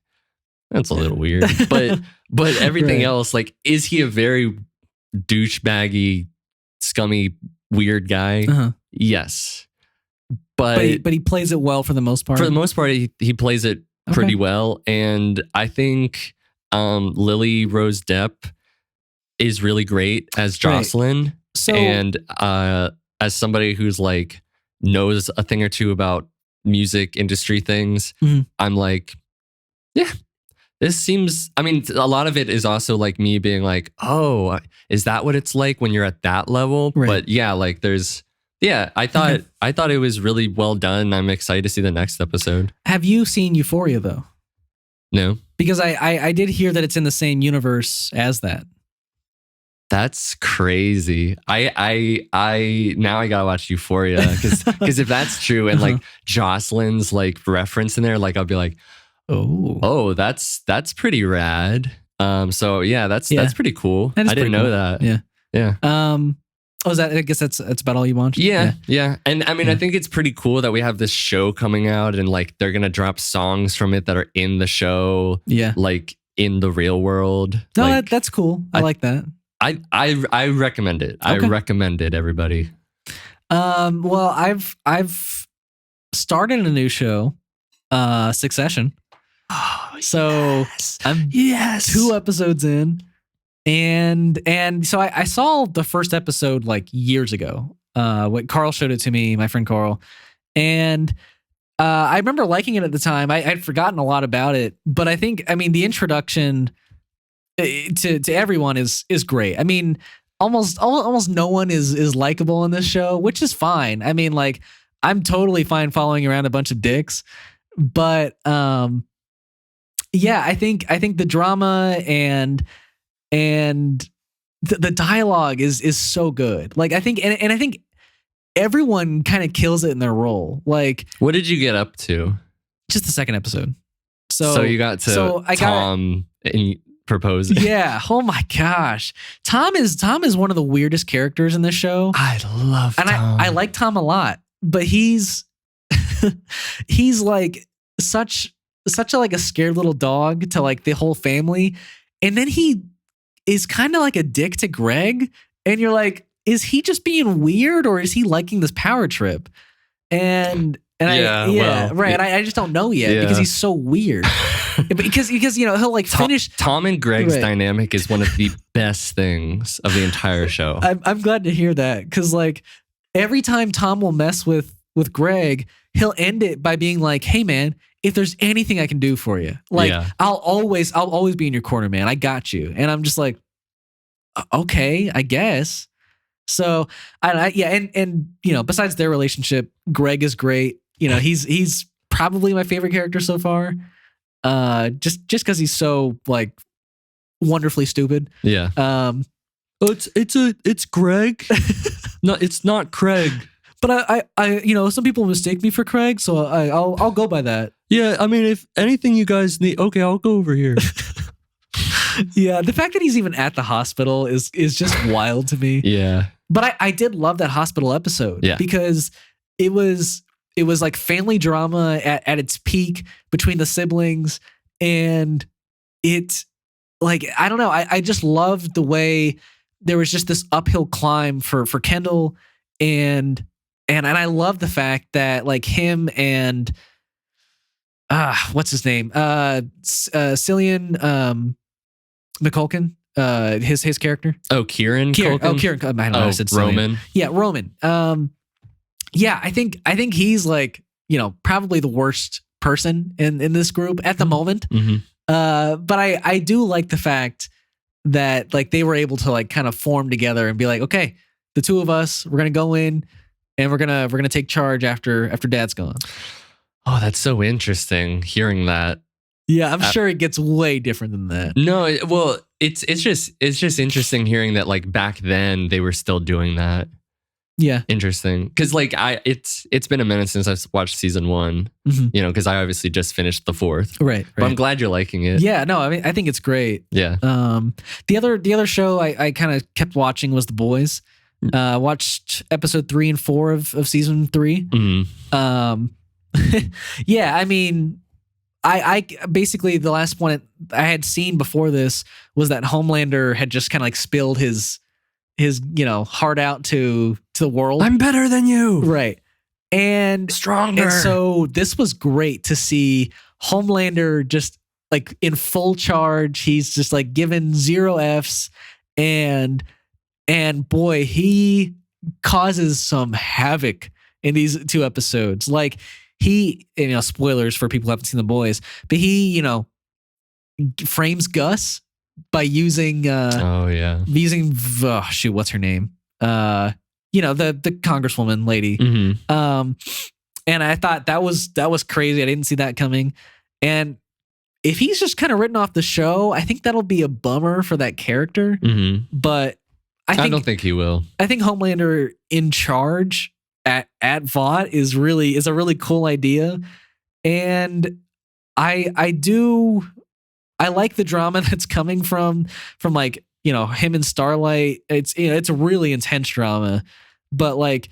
Speaker 2: that's a little weird. But everything else, like, is he a very douchebaggy, scummy, weird guy? Yes. But
Speaker 1: he plays it well for the most part.
Speaker 2: For the most part, he plays it pretty well. And I think Lily Rose Depp is really great as Jocelyn. So, and as somebody who's like knows a thing or two about music industry things, I'm like, yeah, this seems, I mean, a lot of it is also like me being like, oh, is that what it's like when you're at that level? Right. But yeah, like I thought it was really well done. I'm excited to see the next episode.
Speaker 1: Have you seen Euphoria though?
Speaker 2: No.
Speaker 1: Because I did hear that it's in the same universe as that.
Speaker 2: That's crazy. I now I gotta watch Euphoria because if that's true and like Jocelyn's like reference in there, like I'll be like, oh, that's pretty rad. So yeah, that's pretty cool. I didn't know that. Yeah.
Speaker 1: I guess that's about all you watched.
Speaker 2: Yeah. And I mean, I think it's pretty cool that we have this show coming out and like they're gonna drop songs from it that are in the show. Yeah. Like in the real world.
Speaker 1: No,
Speaker 2: like,
Speaker 1: that's cool. I like that.
Speaker 2: I recommend it. Okay. I recommend it, everybody.
Speaker 1: Well, I've started a new show, Succession.
Speaker 2: Oh,
Speaker 1: so I'm 2 episodes in, and so I saw the first episode like years ago. When Carl showed it to me, my friend Carl, and I remember liking it at the time. I'd forgotten a lot about it, but I mean the introduction to everyone is great. I mean, almost no one is likable in this show, which is fine. I mean, like I'm totally fine following around a bunch of dicks, but yeah, I think the drama and the dialogue is so good. Like I think and I think everyone kind of kills it in their role. Like,
Speaker 2: what did you get up to?
Speaker 1: Just the second episode. So
Speaker 2: you got to Tom and proposing.
Speaker 1: Yeah. Oh my gosh. Tom is one of the weirdest characters in this show.
Speaker 2: I love Tom.
Speaker 1: And I like Tom a lot, but he's like such a like a scared little dog to like the whole family. And then he is kind of like a dick to Greg. And you're like, is he just being weird or is he liking this power trip? And I just don't know yet because he's so weird. because he'll like finish.
Speaker 2: Tom and Greg's dynamic is one of the best things of the entire show.
Speaker 1: I'm glad to hear that because like every time Tom will mess with Greg, he'll end it by being like, "Hey man, if there's anything I can do for you, like I'll always be in your corner, man. I got you." And I'm just like, okay, I guess. So and besides their relationship, Greg is great. He's probably my favorite character so far. Just because he's so like wonderfully stupid.
Speaker 2: Yeah. It's Greg. No, it's not Craig.
Speaker 1: But I some people mistake me for Craig, so I'll go by that.
Speaker 2: Yeah, I mean, if anything you guys need, okay, I'll go over here.
Speaker 1: Yeah, the fact that he's even at the hospital is just wild to me.
Speaker 2: Yeah.
Speaker 1: But I did love that hospital episode because it was like family drama at its peak between the siblings, and it like I don't know, I just loved the way there was just this uphill climb for Kendall and I love the fact that like him and what's his name? Cillian McCulkin, his character.
Speaker 2: Oh, Kieran.
Speaker 1: Kieran. I don't know. I said
Speaker 2: Roman.
Speaker 1: Yeah, Roman. Yeah, I think he's like probably the worst person in this group at the moment.
Speaker 2: Mm-hmm.
Speaker 1: But I do like the fact that like they were able to like kind of form together and be like, okay, the two of us, we're gonna go in and we're gonna take charge after Dad's gone.
Speaker 2: Oh, that's so interesting hearing that.
Speaker 1: Yeah, I'm sure it gets way different than that.
Speaker 2: No, it's just interesting hearing that like back then they were still doing that.
Speaker 1: Yeah,
Speaker 2: interesting. Because like it's been a minute since I've watched season 1.
Speaker 1: Mm-hmm.
Speaker 2: You know, because I obviously just finished the 4th.
Speaker 1: Right.
Speaker 2: But I'm glad you're liking it.
Speaker 1: Yeah, no, I mean I think it's great.
Speaker 2: Yeah.
Speaker 1: The other show I kind of kept watching was The Boys. Watched episode 3 and 4 of season 3.
Speaker 2: Mm-hmm.
Speaker 1: Yeah, I mean, I basically the last one I had seen before this was that Homelander had just kind of like spilled his heart out to the world.
Speaker 2: I'm better than you,
Speaker 1: right? And
Speaker 2: stronger.
Speaker 1: And so this was great to see Homelander just like in full charge. He's just like given 0 Fs, and boy, he causes some havoc in these 2 episodes. Like he, spoilers for people who haven't seen The Boys, but he, frames Gus by using what's her name? The congresswoman lady.
Speaker 2: Mm-hmm.
Speaker 1: And I thought that was crazy. I didn't see that coming. And if he's just kind of written off the show, I think that'll be a bummer for that character.
Speaker 2: Mm-hmm.
Speaker 1: But
Speaker 2: I don't think he will.
Speaker 1: I think Homelander in charge at Vought is a really cool idea. And I like the drama that's coming from like, him and Starlight. It's a really intense drama, but like,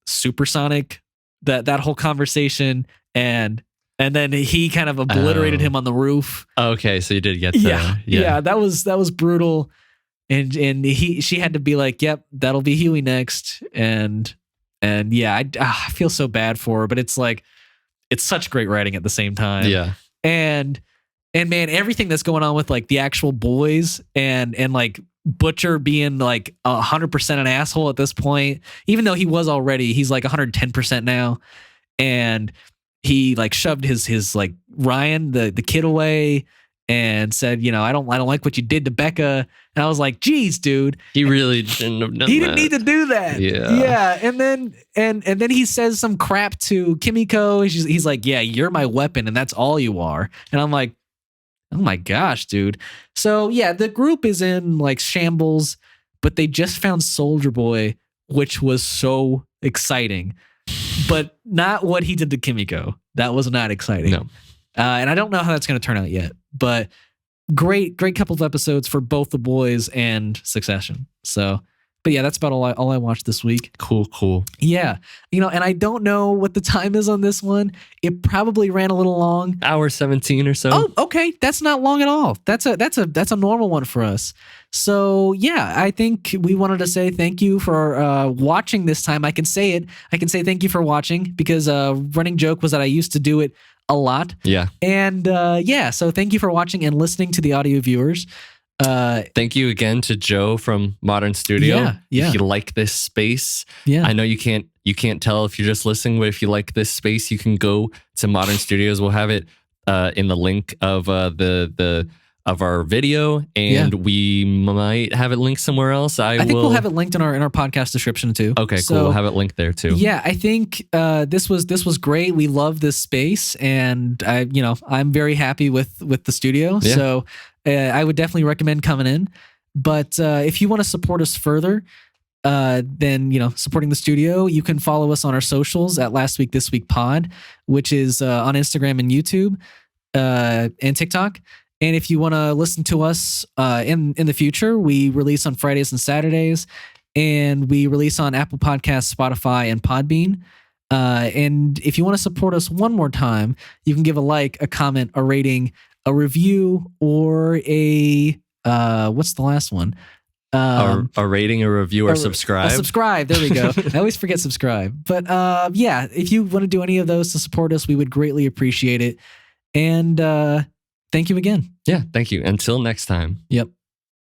Speaker 1: Supersonic, that whole conversation and then he kind of obliterated him on the roof.
Speaker 2: Okay, so you did get
Speaker 1: yeah, that was brutal. And she had to be like, yep, that'll be Huey next. And yeah, I feel so bad for her, but it's like, it's such great writing at the same time.
Speaker 2: Yeah.
Speaker 1: And man, everything that's going on with like the actual boys and like Butcher being like 100% an asshole at this point, even though he was already, he's like 110% now. And he like shoved his like Ryan, the kid away and said, I don't like what you did to Becca. And I was like, geez, dude.
Speaker 2: He really shouldn't have done
Speaker 1: He didn't need to do that.
Speaker 2: Yeah.
Speaker 1: Yeah. And then he says some crap to Kimiko. He's like, yeah, you're my weapon and that's all you are. And I'm like, oh my gosh, dude. So yeah, the group is in like shambles, but they just found Soldier Boy, which was so exciting, but not what he did to Kimiko. That was not exciting.
Speaker 2: No.
Speaker 1: And I don't know how that's going to turn out yet, but great couple of episodes for both The Boys and Succession. So, but yeah, that's about all I watched this week.
Speaker 2: Cool.
Speaker 1: Yeah. And I don't know what the time is on this one. It probably ran a little long.
Speaker 2: Hour 17 or so.
Speaker 1: Oh, okay. That's not long at all. That's a normal one for us. So yeah, I think we wanted to say thank you for watching this time. I can say it. I can say thank you for watching because running joke was that I used to do it a lot.
Speaker 2: Yeah.
Speaker 1: And so thank you for watching and listening to the audio viewers.
Speaker 2: Thank you again to Joe from Modern Studio.
Speaker 1: Yeah.
Speaker 2: If you like this space, I know you can't tell if you're just listening, but if you like this space, you can go to Modern Studios. We'll have it in the link of of our video, and we might have it linked somewhere else. I think
Speaker 1: we'll have it linked in our podcast description too.
Speaker 2: Okay, cool. We'll have it linked there too.
Speaker 1: Yeah, I think this was great. We love this space, and I'm very happy with the studio. Yeah. So I would definitely recommend coming in. But if you want to support us further, then supporting the studio, you can follow us on our socials at LastWeekThisWeekPod, which is on Instagram and YouTube and TikTok. And if you want to listen to us in the future, we release on Fridays and Saturdays, and we release on Apple Podcasts, Spotify, and Podbean. And if you want to support us one more time, you can give a like, a comment, a rating, a review, or a what's the last one?
Speaker 2: A rating, a review, or subscribe.
Speaker 1: Subscribe. There we go. I always forget subscribe. But yeah, if you want to do any of those to support us, we would greatly appreciate it. And thank you again.
Speaker 2: Yeah, thank you. Until next time.
Speaker 1: Yep.